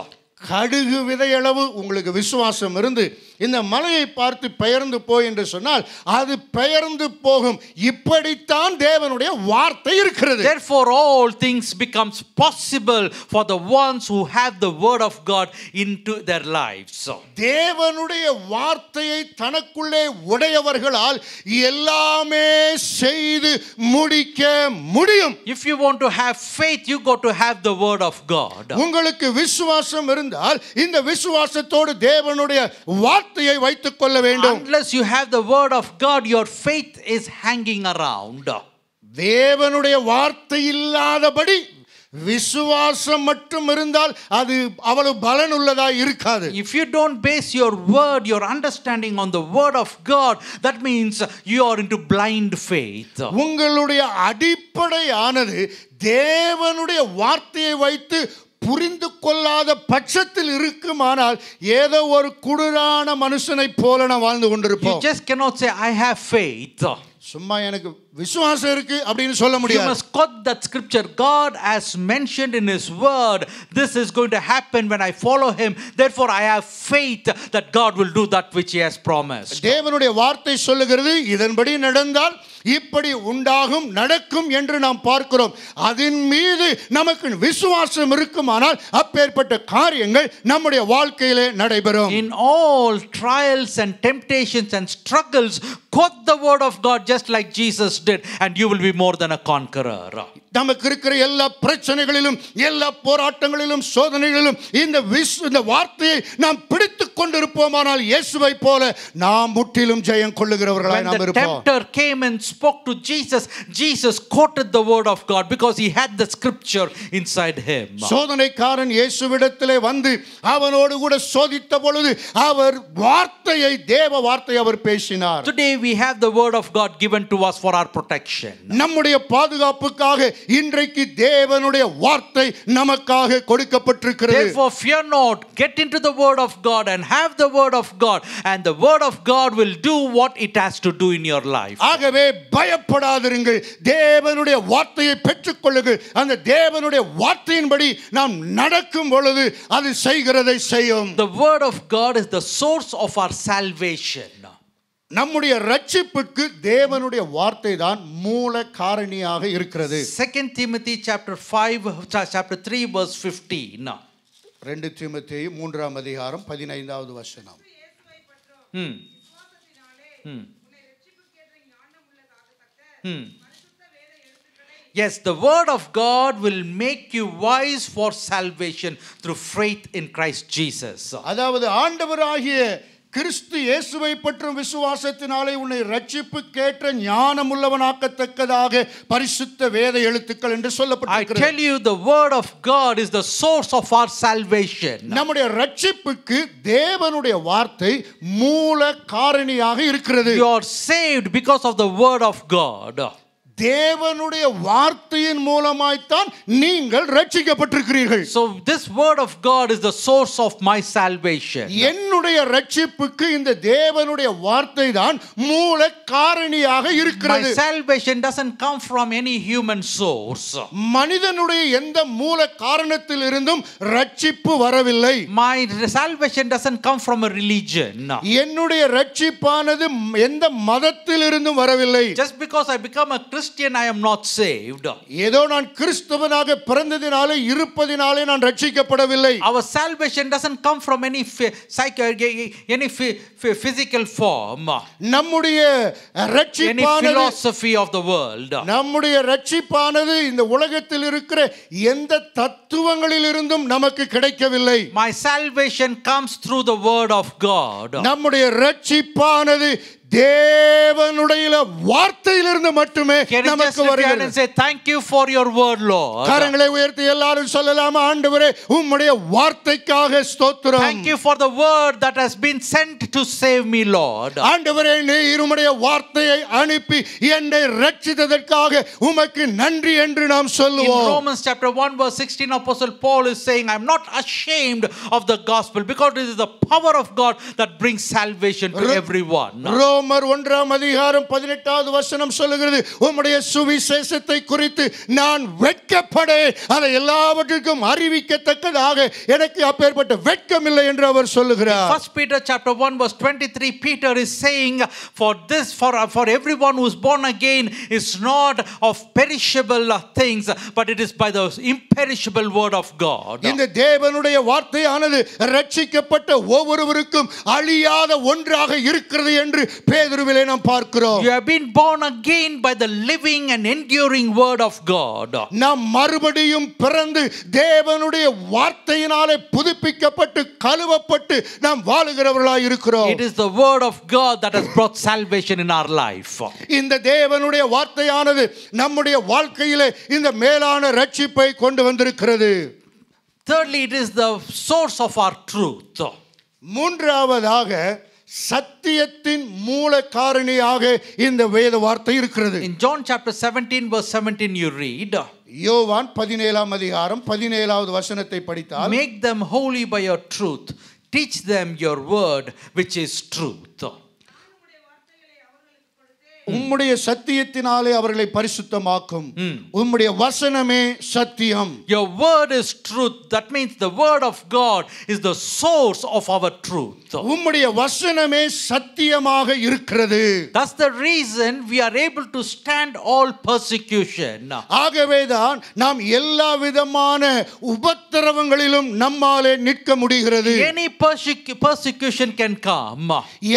கடுகு விதையளவு உங்களுக்கு விசுவாசம் இருந்து இந்த மலையை பார்த்து பெயர்ந்து போய் என்று சொன்னால் அது பெயர்ந்து போகும். இப்படித்தான் தேவனுடைய வார்த்தை இருக்கிறது. Therefore all things becomes possible for the ones who have the word of God into their lives. தேவனுடைய வார்த்தையை தனக்குள்ளே உடையவர்களால் எல்லாமே செய்து முடிக்க முடியும். If you want to have faith, you got to have the word of God. உங்களுக்கு விசுவாசம் இருந்தால் இந்த விசுவாசத்தோடு தேவனுடைய வார்த்தையை வைத்துக் கொள்ள வேண்டும். Unless you have the word of God, your faith is hanging around. தேவனுடைய வார்த்தை இல்லாதபடி விசுவாசம் மட்டும் இருந்தால் அது அவ்வளவு பலனுள்ளதா இருக்காது. If you don't base your word, your understanding on the word of God, that means you are into blind faith. உங்களுடைய அடிப்படையானது தேவனுடைய வார்த்தையை வைத்து புரிந்து கொள்ளாத பட்சத்தில் இருக்குமானால் ஏதோ ஒரு குருடான மனுஷனைப் போல நான் வாழ்ந்து கொண்டிருப்போம். You just cannot say I have faith. சும்மா எனக்கு விசுவாசம் இருக்கு அப்படின்னு சொல்ல முடியாது. You must quote that scripture. God has mentioned in his word, this is going to happen when I follow him, therefore I have faith that God will do that which he has promised. தேவனுடைய வார்த்தை சொல்லுகிறது இதன்படி நடந்தால் இப்படி உண்டாகும் நடக்கும் என்று நாம் பார்க்கிறோம். அதன் மீது நமக்கு விசுவாசம் இருக்குமானால் அப்பேற்பட்ட காரியங்கள் நம்முடைய வாழ்க்கையிலே நடைபெறும். In all trials and temptations and struggles, quote the word of God just like Jesus did, and you will be more than a conqueror. நமக்கு இருக்கிற எல்லா பிரச்சனைகளிலும் எல்லா போராட்டங்களிலும் சோதனைகளிலும் இந்த வார்த்தையை நாம் பிடித்துக் கொண்டிருப்போமானால் இயேசுவை போல நாம் முற்றிலும் ஜெயம் கொள்ளுகிறவர்களாய் நாம் இருப்போம். When the tempter came and spoke to Jesus, Jesus quoted the word of God because he had the scripture inside him. சோதனைக்காரன் இயேசுவிடத்திலே வந்து அவனோடு கூட சோதித்த பொழுது அவர் வார்த்தையை தேவ வார்த்தை அவர் பேசினார். Today we have the word of God given to us for our protection. நம்முடைய பாதுகாப்புக்காக இன்றைக்கு தேவனுடைய வார்த்தை நமக்காக கொடுக்கப்பட்டிருக்கிறது. Therefore fear not, get into the word of God and have the word of God, and the word of God will do what it has to do in your life. ஆகவே பயப்படாதிருங்கள், தேவனுடைய வார்த்தையை பெற்றுக்கொள்ளுங்கள். அந்த தேவனுடைய வார்த்தையின்படி நாம் நடக்கும் பொழுது அது செய்கிறதை செய்யும். The word of God is the source of our salvation. நம்முடைய ரட்சிப்புக்கு தேவனுடைய வார்த்தை தான் மூல காரணியாக இருக்கிறது. 2 Timothy chapter 3 verse 15. 2 தீமோத்தேயு 3ஆம் அதிகாரம் 15வது வசனம். Yes, the word of God will make you wise for salvation through faith in Christ Jesus. அதாவது ஆண்டவராகிய கிறிஸ்து இயேசுவை பற்றும் விசுவாசத்தினாலே உன்னை ரட்சிப்புக்கேற்ற ஞானமுள்ளவனாக்கத்தக்கதாக பரிசுத்த வேத எழுத்துக்கள் என்று சொல்லப்பட்டிருக்கிறது. I tell you, the word of God is the source of our salvation. நம்முடைய ரட்சிப்புக்கு தேவனுடைய வார்த்தை மூல காரணியாக இருக்கிறது. You are saved because of the word of God. தேவனுடைய வார்த்தையின் மூலமாய்த்தான் நீங்கள் ரட்சிக்கப்பட்டிருக்கிறீர்கள். So this word of God is the source of my salvation. என்னுடைய ரட்சிப்புக்கு இந்த தேவனுடைய வார்த்தை தான் மூல காரணியாக My இருக்கிறது. salvation doesn't come from any human source. மனிதனுடைய எந்த மூல காரணத்தில் இருந்தும் ரட்சிப்பு வரவில்லை. My salvation doesn't come from a religion. என்னுடைய ரட்சிப்பானது எந்த மதத்தில் இருந்தும் வரவில்லை. Just because I become a Christian, I am not saved. ஏதோ நான் கிறிஸ்தவனாக பிறந்ததினாலே இருப்பதினாலே நான் ரட்சிக்கப்படவில்லை. Our salvation doesn't come from any physical form, நம்முடைய any ரட்சிப்பானது philosophy of the world. நம்முடைய ரட்சிப்பானது இந்த உலகத்தில் இருக்கிற எந்த தத்துவங்களில் இருந்தும் நமக்கு கிடைக்கவில்லை. My salvation comes through the word of God. நம்முடைய ரட்சிப்பானது தேவனுடைய வார்த்தையிலிருந்து மட்டுமே Can you just நமக்கு lift your hand and வருகிறது. say, thank you for your word, Lord. கரங்களை உயர்த்தி எல்லாரும் சொல்லலாமா, ஆண்டவரே உம்முடைய வார்த்தைக்காக ஸ்தோத்திரம். Thank you for the word that has been sent to save me, Lord. ஆண்டவரே நீர் உம்முடைய வார்த்தையை அனுப்பி என்னை ரட்சித்ததற்காக உமக்கு நன்றி என்று நாம் In சொல்லுவோம். Romans chapter 1 verse 16, Apostle Paul is saying, I am not ashamed of the gospel because it is the power of God that brings salvation to everyone. ரோமர் 1:18 சொல்லுகிறது, உம்முடைய சுவிசேஷத்தை குறித்து நான் வெட்கப்படேன், அதை எல்லாவற்றுக்கும் அறிவிக்கத்தக்கதாக எனக்கு அப்பேற்பட்ட வெட்கம் இல்லை என்று அவர் சொல்லுகிறார். 1 Peter chapter 1 verse 23, Peter is saying, for everyone who is born again is not of perishable things, but it is by the imperishable word of God. இந்த தேவனுடைய வார்த்தையானது ரட்சிக்கப்பட்ட ஒவ்வொருவருக்கும் அழியாத ஒன்றாக இருக்கிறது என்று பேதுருவிலே நாம் பார்க்கிறோம். You have been born again by the living and enduring word of God. நாம் மறுபடியும் பிறந்து தேவனுடைய வார்த்தையினாலே புதுப்பிக்கப்பட்டு கழுவப்பட்டு நாம் வாழுகிறவர்களாய் இருக்கிறோம். It is the word of God that has brought salvation in our life. இந்த தேவனுடைய வார்த்தையானது நம்முடைய வாழ்க்கையிலே இந்த மேலான ரட்சிப்பை கொண்டு வந்திருக்கிறது. Thirdly, it is the source of our truth. மூன்றாவதாக சத்தியத்தின் மூல காரணியாக இந்த வேத வார்த்தை இருக்கிறது. In John chapter 17 verse 17 you read, யோவான் 17:17 படித்தால், make them holy by your truth, teach them your word which is truth. உம்முடைய சத்தியத்தினாலே அவர்களை பரிசுத்தமாக்கும். உம்முடைய வசனமே சத்தியம். Your word is truth. That means the word of God is the source of our truth. உம்முடைய வசனமே சத்தியமாக இருக்கிறது. That's the reason we are able to stand all persecution. ஆகவேதான் நாம் எல்லா விதமான உபத்திரவங்களிலும் நம்மாலே நிற்க முடிகிறது. Any persecution can come.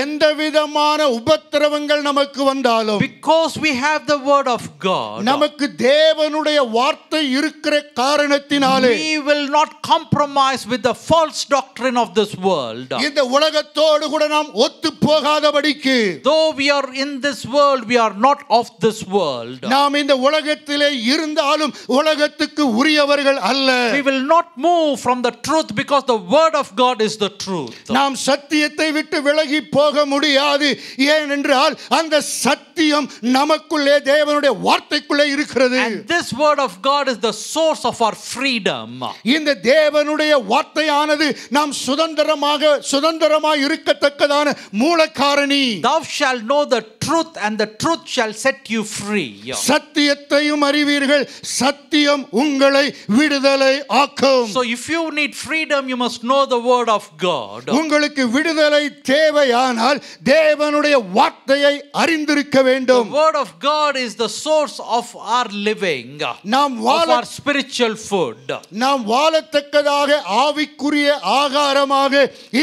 எந்த விதமான உபத்திரவங்கள் நமக்கு வந்தாலும், because we have the word of God, நமக்கு தேவனுடைய வார்த்தை இருக்கிற காரணத்தினாலே we will not compromise with the false doctrine of this world. இந்த உலகத்தோடு கூட நாம் ஒத்து போகாதபடிக்கு, Though we are in this world, we are not of this world. நாம் இந்த உலகத்திலே இருந்தாலும் உலகத்துக்கு உரியவர்கள் அல்ல. We will not move from the truth because the word of God is the truth. நாம் சத்தியத்தை விட்டு விலகி போக முடியாது. ஏனென்றால் அந்த சத்தியம் நமக்குள்ளே தேவனுடைய வார்த்தைக்குள்ளே இருக்கிறது. And this word of God is the source of our freedom. இந்த தேவனுடைய வார்த்தையானது நாம் சுதந்திரமாய் இருக்கத்தக்கதான மூலகாரணி. Thou shalt know the truth and the truth shall set you free. சத்தியத்தையும் அறிவீர்கள், சத்தியம் உங்களை விடுதலை ஆக்கும். So if you need freedom, you must know the word of God. உங்களுக்கு விடுதலை தேவையானால் தேவனுடைய வார்த்தையை அறிந்திருக்க வேண்டும். The word of God is the source of our living, நாம் of our spiritual food. நாம் வாழத்தக்கதாக ஆவிக்குரிய ஆகாரமாக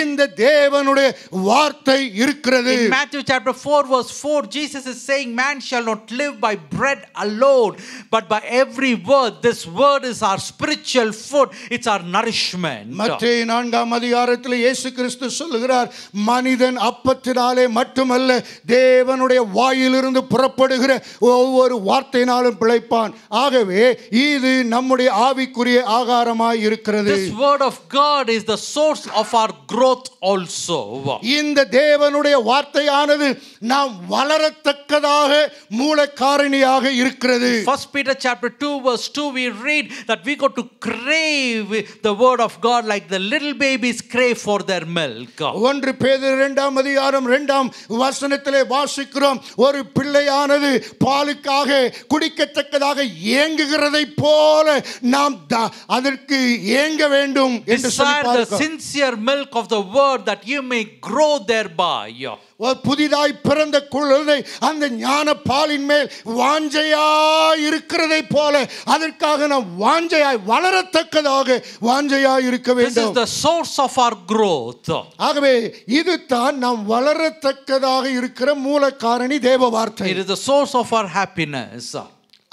இந்த தேவனுடைய வார்த்தை இருக்கிறது. In Matthew chapter 4 verse 4, Jesus is saying, man shall not live by bread alone, but by every word. This word is our spiritual food. It's our nourishment. மத்தேயு 4 இயேசு கிறிஸ்து சொல்லுகிறார், மனிதன் அப்பத்தினாலே மட்டுமல்ல தேவனுடைய வாயில் வாயிலிருந்து புறப்படுகிற ஒவ்வொரு வார்த்தையினாலும் பிழைப்பான். ஆகவே இது நம்முடைய ஆவிக்குரிய ஆகாரமாய் இருக்கிறது. This word of God is the source of our growth also. இந்த தேவனுடைய வார்த்தையானது நாம் வளரத்தக்கதாக மூலகாரணியாக இருக்கிறது. 1 Peter chapter 2 verse 2 we read that we got to crave the word of God like the little babies crave for their milk. 1 பேதுரு 2ஆம் அதிகாரம் 2ஆம் வசனத்திலே வாசிக்கிறோம், ஒரு பிள்ளையானது பாலுக்காக குடிக்கத்தக்கதாக ஏங்குகிறதை போல நாம் அதற்கு ஏங்க வேண்டும் என்று சொல்லி Desire the sincere milk of the word that you may grow thereby. புதிதாய் பிறந்த குழந்தை அந்த ஞான பாலின் மேல் வாஞ்சையாய் இருக்கிறதை போல அதற்காக நாம் வாஞ்சையாய் வளரத்தக்கதாக வாஞ்சையாய் இருக்க வேண்டும். This is the source of our growth. ஆகவே இதுதான் நாம் வளரத்தக்கதாக இருக்கிற மூல காரணி தேவ வார்த்தை. It is the source of our happiness.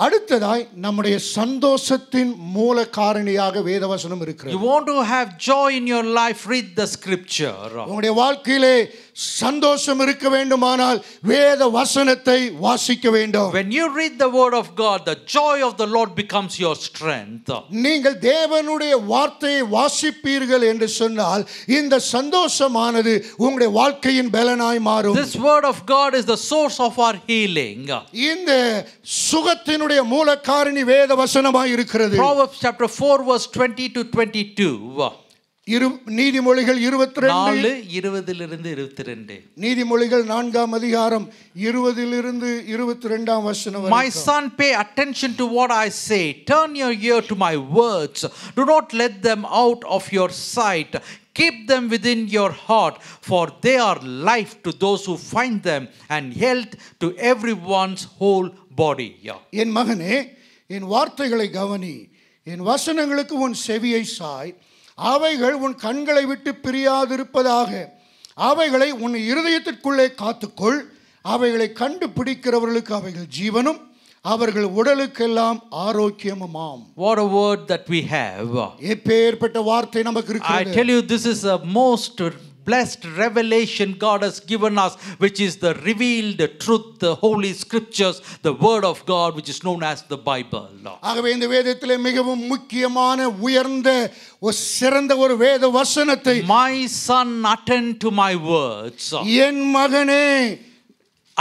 அடுத்ததாய் நம்முடைய சந்தோஷத்தின் மூல காரணியாக வேதவசனம் இருக்கிறது. You want to have joy in your life, read the scripture. உங்களுடைய வாழ்க்கையிலே சந்தோஷம் இருக்க வேண்டுமானால் வேத வசனத்தை வாசிக்க வேண்டும். When you read the word of God, the joy of the Lord becomes your strength. நீங்கள் தேவனுடைய வார்த்தையை வாசிப்பீர்கள் என்று சொன்னால் இந்த சந்தோஷமானது உங்களுடைய வாழ்க்கையின் பலனாய் மாறும். This word of God is the source of our healing. இந்த சுகத்தினுடைய மூல காரணி வேத வசனமாய் இருக்கிறது. Proverbs chapter 4 verse 20 to 22. நீதிமொழிகள் 22 4:20 நீதிமொழிகள் 4ஆம் அதிகாரம் 20 22ஆம் வசனம். My son, pay attention to what I say. Turn your ear to my words. Do not let them out of your sight. Keep them within your heart, for they are life to those who find them and health to everyone's whole body. என் மகனே, என் வார்த்தைகளை கவனி, என் வசனங்களுக்கு உன் செவியை சாய். அவைகள் உன் கண்களை விட்டு பிரியாதிருப்பதாக. அவைகளை உன் இருதயத்திற்குள்ளே காத்துக்கொள். அவைகளை கண்டுபிடிக்கிறவர்களுக்கு அவைகள் ஜீவனும் அவர்கள் உடலுக்கெல்லாம் ஆரோக்கியமுமாம். What a word that we have. எப்பேற்பட்ட வார்த்தை நமக்கு இருக்கிறது. I tell you, this is the most blessed revelation God has given us, which is the revealed truth, the holy scriptures, the word of God, which is known as the Bible. ஆகவே இந்த வேதத்திலே மிகவும் முக்கியமான உயர்ந்த ஒரு சிறந்த ஒரு வேத வசனத்தை, My son, attend to my words. என் மகனே,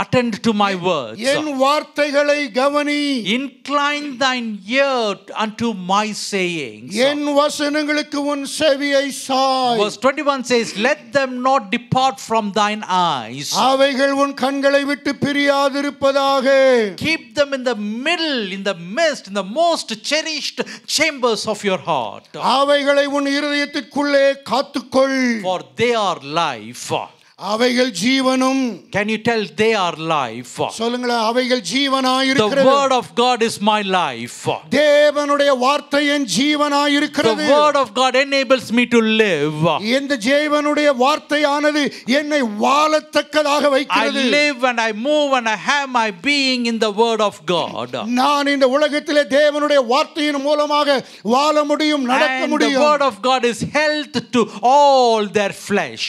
attend to my words. என் வார்த்தைகளை கவனி. Incline thine ear unto my sayings. என் வசனங்களுக்கு உன் செவியை Sai. Verse 21 says, let them not depart from thine eyes. அவைகள் உன் கண்களை விட்டு பிரியாதிருப்பதாக. Keep them in the middle, in the midst, in the most cherished chambers of your heart. அவைகளை உன் இருதயத்திற்குள்ளே காத்துக்கொள். For they are life. அவைகள் ஜீவனும். Can you tell they are life? சொல்லுங்களே, அவைகள் ஜீவனாய் The இருக்கிறது. word of God is my life. தேவனுடைய வார்த்தை என் ஜீவனாய் இருக்கிறது. The word of God enables me to live. இந்த தேவனுடைய வார்த்தையானது என்னை வாழத்தக்கதாக I வைக்கிறது. live and I move and I have my being in the word of God. நான் இந்த உலகத்திலே தேவனுடைய வார்த்தையின் மூலமாக வாழ முடியும், நடக்க And the முடியும். word of God is health to all their flesh.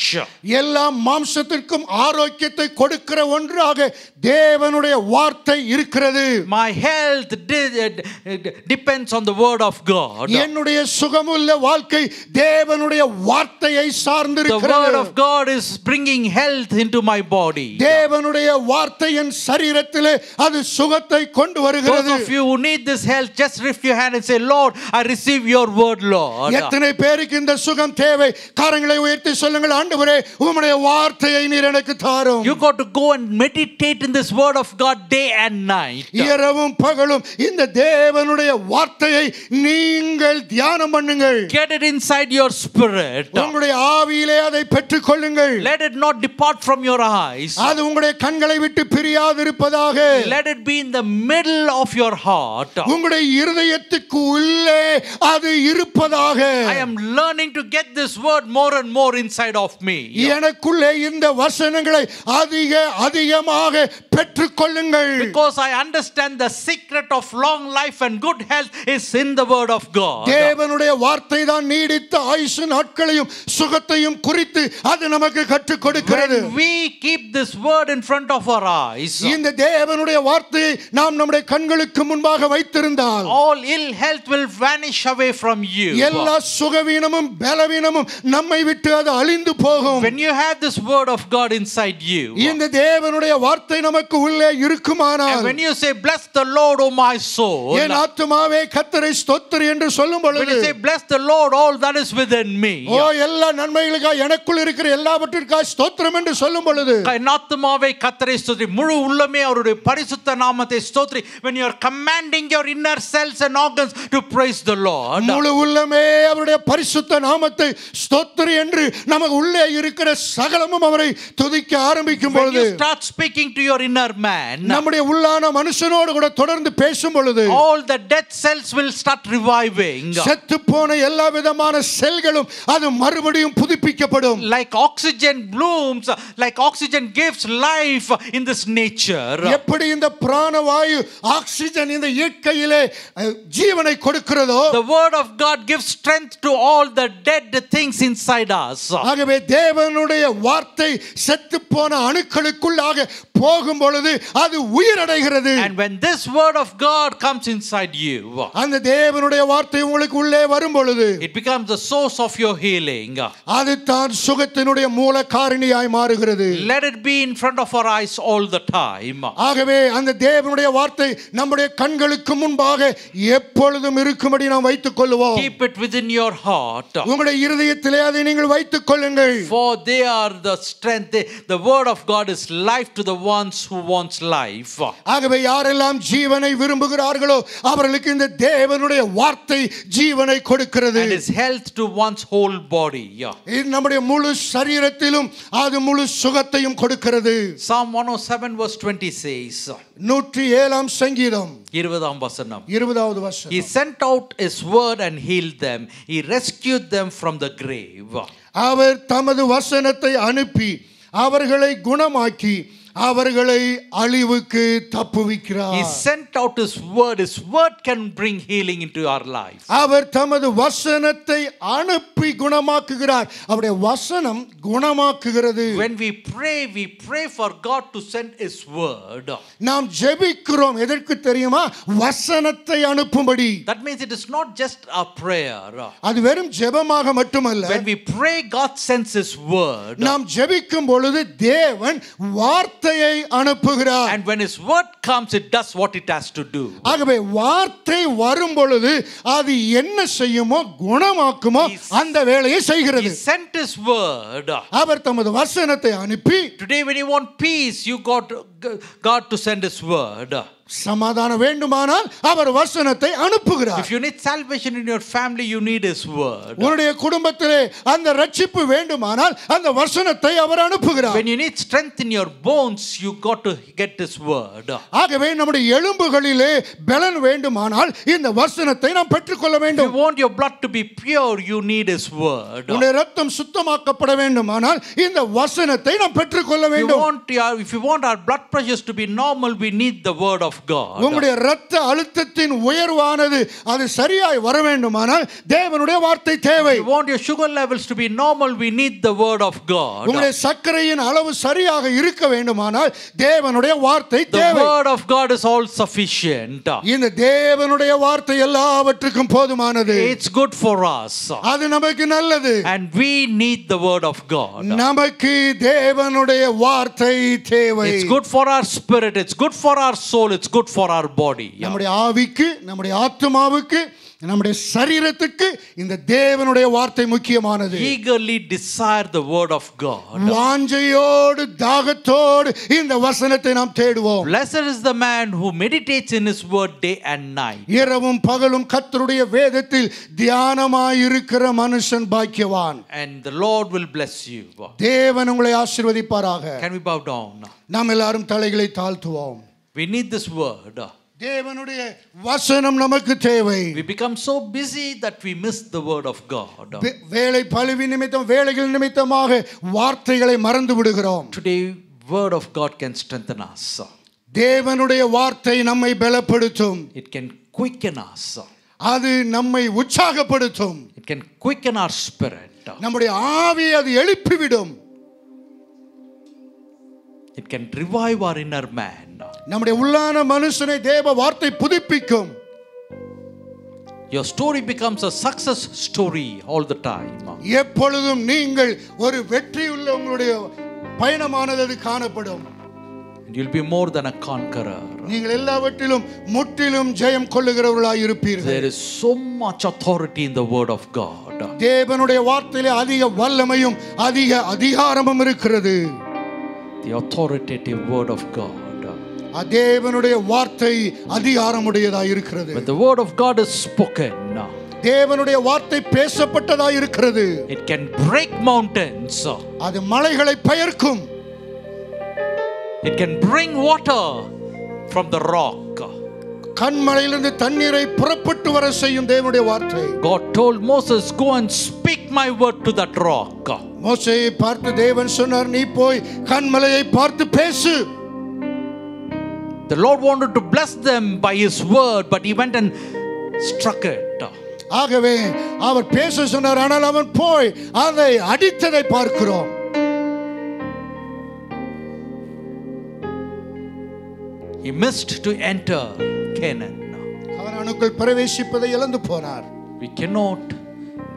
எல்லா மாம்சத்திற்கும் ஆரோக்கியத்தை கொடுக்கிற ஒன்றாக தேவனுடைய வார்த்தை இருக்கிறது. My health depends on the word of God. என்னுடைய சுகமுள்ள வாழ்க்கை தேவனுடைய வார்த்தையை சார்ந்திருக்கிறது. The word of God is bringing health into my body. தேவனுடைய வார்த்தை என் சரீரத்திலே அது சுகத்தை கொண்டு வருகிறது. Those of you who need this health, just lift your hand and say, Lord, I receive your word, Lord. எத்தனை பேருக்கு இந்த சுகம் தேவை? கரங்களை உயர்த்தி சொல்லுங்கள், ஆண்டவரே உம்முடைய வார்த்தையை நீர் எனக்கு தாரும். You got to go and meditate in this word of God day and night. இரவும் பகலும் இந்த தேவனுடைய வார்த்தையை நீங்கள் தியானம் பண்ணுங்கள். Get it inside your spirit. உங்களுடைய ஆவியிலே அதை பெற்றுக்கொள்ளுங்கள். Let it not depart from your eyes. அது உங்களுடைய கண்களை விட்டு பிரியாதிருப்பதாக. Let it be in the middle of your heart. உங்களுடைய இருதயத்துக்கு உள்ளே அது இருப்பதாக. I am learning to get this word more and more inside of me. எனக்குள்ளே இந்த வசனங்களை அதிகமாக பெற்றுக்கொள்ளுங்கள். Because I understand the secret of long life and good health is in the word of God. தேவனுடைய வார்த்தை தான் நீடித்த ஆயுசு நாட்களையும் சுகத்தையும் குறித்து அது நமக்கு கற்றுக் கொடுக்கிறது. When we keep this word in front of our eyes, இந்த தேவனுடைய வார்த்தையை நாம் நம்முடைய கண்களுக்கு முன்பாக வைத்திருந்தால் all ill health will vanish away from you. எல்லா சுகவீனமும் பலவீனமும் நம்மை விட்டு அது அழிந்து போகும். When you have this word of God inside you, இந்த தேவனுடைய வார்த்தை நமக்கு உள்ளே இருக்குமானால், and when you say bless the Lord O my soul, என் ஆத்துமாவே கர்த்தரை ஸ்தோத்திரி என்று சொல்லும் when பொழுது, you say bless the Lord all that is within me, ஓ எல்லா நன்மைகளுக்காக எனக்குள் இருக்கிற எல்லாவற்றிற்காக ஸ்தோத்திரம் என்று சொல்லும் பொழுது, என் ஆத்துமாவே கர்த்தரை ஸ்தோத்திரி, முழு உள்ளமே அவருடைய பரிசுத்த நாமத்தை ஸ்தோத்திரி. When you are commanding your inner cells and organs to praise the Lord, முழு உள்ளமே அவருடைய பரிசுத்த நாமத்தை ஸ்தோத்திரி என்று நமக்கு உள்ளே இருக்கிற சகலமும் அவரை துதிக்க ஆரம்பிக்கும் when பொழுது, you start speaking to your inner man, நம்முடைய உள்ளான மனுஷனோடு கூட தொடர்ந்து பேசும் பொழுது, all the dead cells will start reviving. செத்து போன எல்லா விதமான செல்களும் அது மறுபடியும் புதுப்பிக்கப்படும். Like oxygen blooms, like oxygen gives life in this nature. எப்படி இந்த பிராணவாயு ஆக்சிஜன் இந்த இயற்கையிலே ஜீவனை கொடுக்கிறதோ, The word of God gives strength to all the dead things inside us. ஆகவே தேவனுடைய வார்த்தை செத்து போன அணுக்களுக்குள்ளாக போகும் பொழுது அது உயிரடைகிறது. And when this word of God comes inside you, அந்த தேவனுடைய வார்த்தை உங்களுக்கு உள்ளே வரும் பொழுது, it becomes the source of your healing. அது தான் சுகத்தினுடைய மூல காரணியாய் மாறுகிறது. Let it be in front of our eyes all the time. ஆகவே அந்த தேவனுடைய வார்த்தை நம்முடைய கண்களுக்கு முன்பாக எப்பொழுதும் இருக்கும்படி நாம் வைத்துக் கொள்வோம். Keep it within your heart. உங்களுடைய இருதயத்திலே அதை நீங்கள் வைத்துக் கொள்ளுங்கள். For they are the strength. The word of God is life to the ones who wants life. ஆகவே யாரெல்லாம் ஜீவனை விரும்புகிறார்களோ அவர்களுக்கு இந்த தேவனுடைய வார்த்தை ஜீவனை கொடுக்கிறது. And is health to one's whole body. இது நம்முடைய முழு சரீரத்திலும் அது முழு சுகத்தையும் கொடுக்கிறது. Psalm 107 verse 20 says, 107ஆம் சங்கீதம் 20ஆம் வசனம், 20வது வசனம், He sent out His word and healed them. He rescued them from the grave. அவர் தமது வசனத்தை அனுப்பி அவர்களை குணமாக்கி அவர்களை அழிவுக்கு தப்புவிக்கிறார். He sent out His word. His word can bring healing into our life. அவர் தமது வசனத்தை அனுப்பி குணமாக்குகிறார். அவருடைய வசனம் குணமாக்குகிறது. When we pray for God to send His word. நாம் ஜெபிக்கிறோம் எதற்கு தெரியுமா? வசனத்தை அனுப்பும்படி. That means it is not just a prayer. அது வெறும் ஜெபமாக மட்டுமல்ல. When we pray, God sends His word. நாம் ஜெபிக்கும் பொழுது தேவன் வார்த்தையை அனுப்புகிறார். And when His word comes, it does what it has to do. ஆகவே வார்த்தை வரும் பொழுது அது என்ன செய்யுமோ குணமாக்குமோ அந்த வேலையை செய்கிறது. He sent His word. அவர் தமது வசனத்தை அனுப்பி, Today when you want peace, you got God to send His word. சமாதானம் வேண்டுமானால் அவர் வசனத்தை அனுப்புகிறார். If you need salvation in your family, you need His word. உன்னுடைய குடும்பத்திலே அந்த ரட்சிப்பு வேண்டுமானால் அந்த வசனத்தை அவர் அனுப்புகிறார். When you need strength in your bones, you got to get His word. ஆகவே நம்முடைய எலும்புகளிலே பலன் வேண்டுமானால் இந்த வசனத்தை நாம் பெற்றுக்கொள்ள If வேண்டும். you want your blood to be pure, you need His word. உன்னுடைய ரத்தம் சுத்தமாக்கப்பட வேண்டுமானால் இந்த வசனத்தை நாம் பெற்றுக்கொள்ள வேண்டும். If you want our blood pressures to be normal, we need the word of God. உங்களுடைய இரத்த அழுத்தத்தின் உயர்வானது அது சரியாய் வர வேண்டுமானால் தேவனுடைய வார்த்தை தேவை. If you want your sugar levels to be normal, we need the word of God. உங்களுடைய சர்க்கரையின் அளவு சரியாக இருக்க வேண்டுமானால் தேவனுடைய வார்த்தை தேவை. The word of God is all sufficient. இந்த தேவனுடைய வார்த்தை எல்லாவற்றுக்கும் போதுமானது. It's good for us. அது நமக்கு நல்லது. And we need the word of God. நமக்கு தேவனுடைய வார்த்தை தேவை. It's good for our spirit, it's good for our soul, it's good for our body. நம்முடைய ஆவிக்கு, நம்முடைய ஆத்துமாவுக்கு, நம்முடைய சரீரத்துக்கு இந்த தேவனுடைய வார்த்தை முக்கியமானது. Eagerly desire the word of God. வாஞ்சையோடு தாகத்தோடு இந்த வசனத்தை நாம் தேடுவோம். Blessed is the man who meditates in His word day and night. இரவும் பகலும் கர்த்தருடைய வேதத்தில் தியானமாய் இருக்கிற மனுஷன் பாக்கியவான். And the Lord will bless you. தேவன் உங்களை ஆசீர்வதிப்பாராக. Can we bow down? நாம் எல்லாரும் தலைகளை தாழ்த்துவோம். We need this word. தேவனுடைய வசனம் நமக்கு தேவை. We become so busy that we miss the word of God. வேலை பழுவி நிமித்தம் வேலைகள் நிமித்தமாக வார்த்தைகளை மறந்து விடுகிறோம். Today word of God can strengthen us. தேவனுடைய வார்த்தை நம்மை பலப்படுத்தும். It can quicken us. அது நம்மை உற்சாகப்படுத்தும். It can quicken our spirit. நம்முடைய ஆவியை அது எழுப்பிவிடும். It can revive our inner man. நம்முடைய உள்ளான மனுஷனை தேவ வார்த்தை புதுப்பிக்கும். Your story becomes a success story all the time. எப்பொழுதும் நீங்கள் ஒரு வெற்றியுள்ள உங்களுடைய பயணமானது அது காணப்படும். You'll be more than a conqueror. நீங்கள் எல்லாவற்றிலும் முற்றிலும் ஜெயம் கொள்ளுகிறவர்களாய் இருப்பீர்கள். There is so much authority in the word of God. தேவனுடைய வார்த்தையிலே அதிக வல்லமையும் அதிக அதிகாரமும் இருக்கிறது. The authoritative word of God. தேவனுடைய வார்த்தை அதிகாரமுடையதாய் இருக்கிறது. When the word of God is spoken, தேவனுடைய வார்த்தை பேசப்பட்டதாய் இருக்கிறது. it can break mountains. அது மலைகளை பெயர்க்கும். It can bring water from the rock. கன்மலையிலிருந்து தண்ணீரை புறப்பட்டு வர செய்யும் தேவனுடைய வார்த்தை. God told Moses, go and speak my word to that rock. மோசேயை பார்த்து தேவன் சொன்னார், நீ போய் கன்மலையை பார்த்து பேசு. The Lord wanted to bless them by his word, but he went and struck it. ஆகவே அவர் பேச சொன்னார், ஆனால் அவன் போய் அதை அடித்ததை பார்க்கிறோம். He missed to enter Canaan. கானானுக்குள் பிரவேசிப்பதை இழந்து போனார். We cannot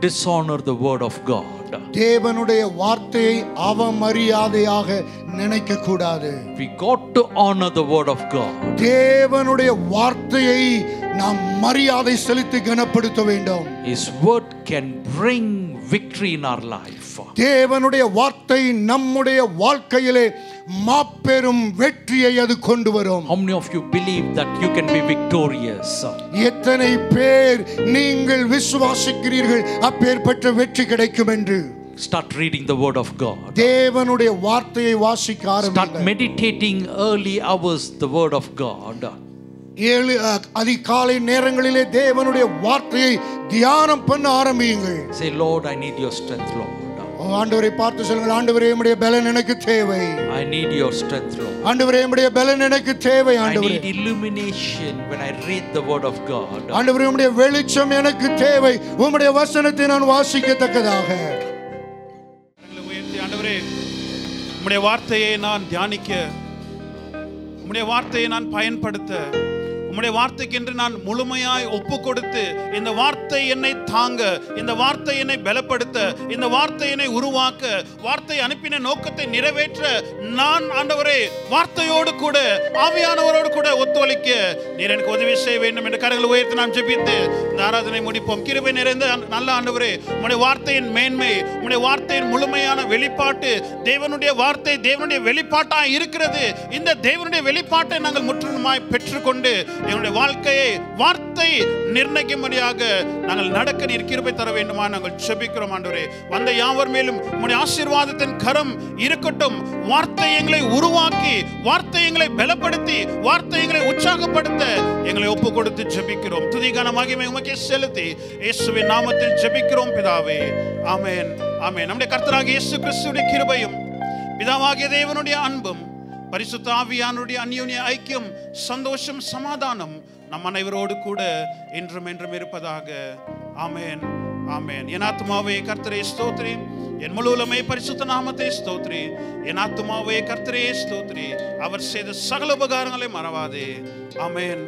dishonor the word of God. தேவனுடைய வார்த்தையை அவமரியாதையாக நினைக்க கூடாது. We got to honor the word of God. தேவனுடைய வார்த்தையை நாம் மரியாதை செலுத்தி கனப்படுத்த வேண்டும். His word can bring victory in our life. தேவனுடைய வார்த்தை நம்முடைய வாழ்க்கையிலே மாபெரும் வெற்றியை அது கொண்டு வரும். How many of you believe that you can be victorious? எத்தனை பேர் நீங்கள் விசுவாசிக்கிறீர்கள் அப்பேற்பட்ட வெற்றி கிடைக்கும் என்று? Start reading the word of God. தேவனுடைய வார்த்தையை வாசிக்க Start ஆரம்பியுங்கள். meditating early hours the word of God. அதிகாலை நேரங்களிலே தேவனுடைய வார்த்தையை தியானம் பண்ண ஆரம்பியுங்கள். Say, Lord, I need your strength, Lord. ஆண்டவரை பார்த்து சொல்லுங்கள், ஆண்டவரே உம்முடைய பலன் எனக்கு தேவை. I need your strength, Lord. ஆண்டவரே உம்முடைய பலன் எனக்கு தேவை. I ஆண்டவரே, need illumination when I read the word of God. ஆண்டவரே உம்முடைய வெளிச்சம் எனக்கு தேவை. உம்முடைய வசனத்தை நான் வாசிக்கத்தக்கதாக. ஆண்டவரே, உம்முடைய வார்த்தையை நான் தியானிக்க, உம்முடைய வார்த்தையை நான் பயன்படுத்த, உம்முடைய வார்த்தைக்கென்று நான் முழுமையாய் ஒப்பு கொடுத்து, இந்த வார்த்தை என்னை தாங்க, இந்த வார்த்தை என்னை பலப்படுத்த, இந்த வார்த்தை என்னை உருவாக்க, வார்த்தை அனுப்பின நோக்கத்தை நிறைவேற்ற நான் ஆண்டவரே வார்த்தையோடு கூட ஆவியானவரோடு கூட ஒத்துழைக்க நீர் எனக்கு உதவி செய்ய வேண்டும் என்று கரங்களை உயர்த்தி நாம் ஜெபித்து இந்த ஆராதனை முடிப்போம். கிருபை நிறைந்த நல்ல ஆண்டவரே, உம்முடைய வார்த்தையின் மேன்மை, உம்முடைய வார்த்தையின் முழுமையான வெளிப்பாட்டு, தேவனுடைய வார்த்தை தேவனுடைய வெளிப்பாட்டாய் இருக்கிறது. இந்த தேவனுடைய வெளிப்பாட்டை நாங்கள் முற்றிலுமாய் பெற்றுக்கொண்டு எங்களுடைய வாழ்க்கையை வார்த்தை நிர்ணயிக்கும்படியாக நாங்கள் நடக்க நீர் கிருபை தர வேண்டுமா நாங்கள் ஜெபிக்கிறோம். ஆண்டவரே, வந்த யாவர் மேலும் உம்முடைய ஆசீர்வாதத்தின் கரம் இருக்கட்டும். வார்த்தை எங்களை உருவாக்கி, வார்த்தை எங்களை பலப்படுத்தி, வார்த்தை எங்களை உற்சாகப்படுத்த எங்களை ஒப்பு கொடுத்து ஜெபிக்கிறோம். துதி கன மகிமை உமக்கே செலுத்தி இயேசுவின் நாமத்தில் ஜெபிக்கிறோம் பிதாவே. ஆமென், ஆமென். நம்முடைய கர்த்தராகிய இயேசு கிறிஸ்துவின் கிருபையும் பிதாவாகிய தேவனுடைய அன்பும் பரிசுத்த ஆவியானுடைய அந்யோன்ய ஐக்கியம், சந்தோஷம், சமாதானம் நம் அனைவரோடு கூட என்றும் என்றும் இருப்பதாக. ஆமென், ஆமென். என் ஆத்துமாவே கர்த்தரே ஸ்தோத்திரி, என் முழுவதுமே பரிசுத்த நாமத்தை ஸ்தோத்திரி. என் ஆத்துமாவே கர்த்தரே ஸ்தோத்திரி, அவர் செய்த சகல உபகாரங்களை மறவாதே. ஆமென்.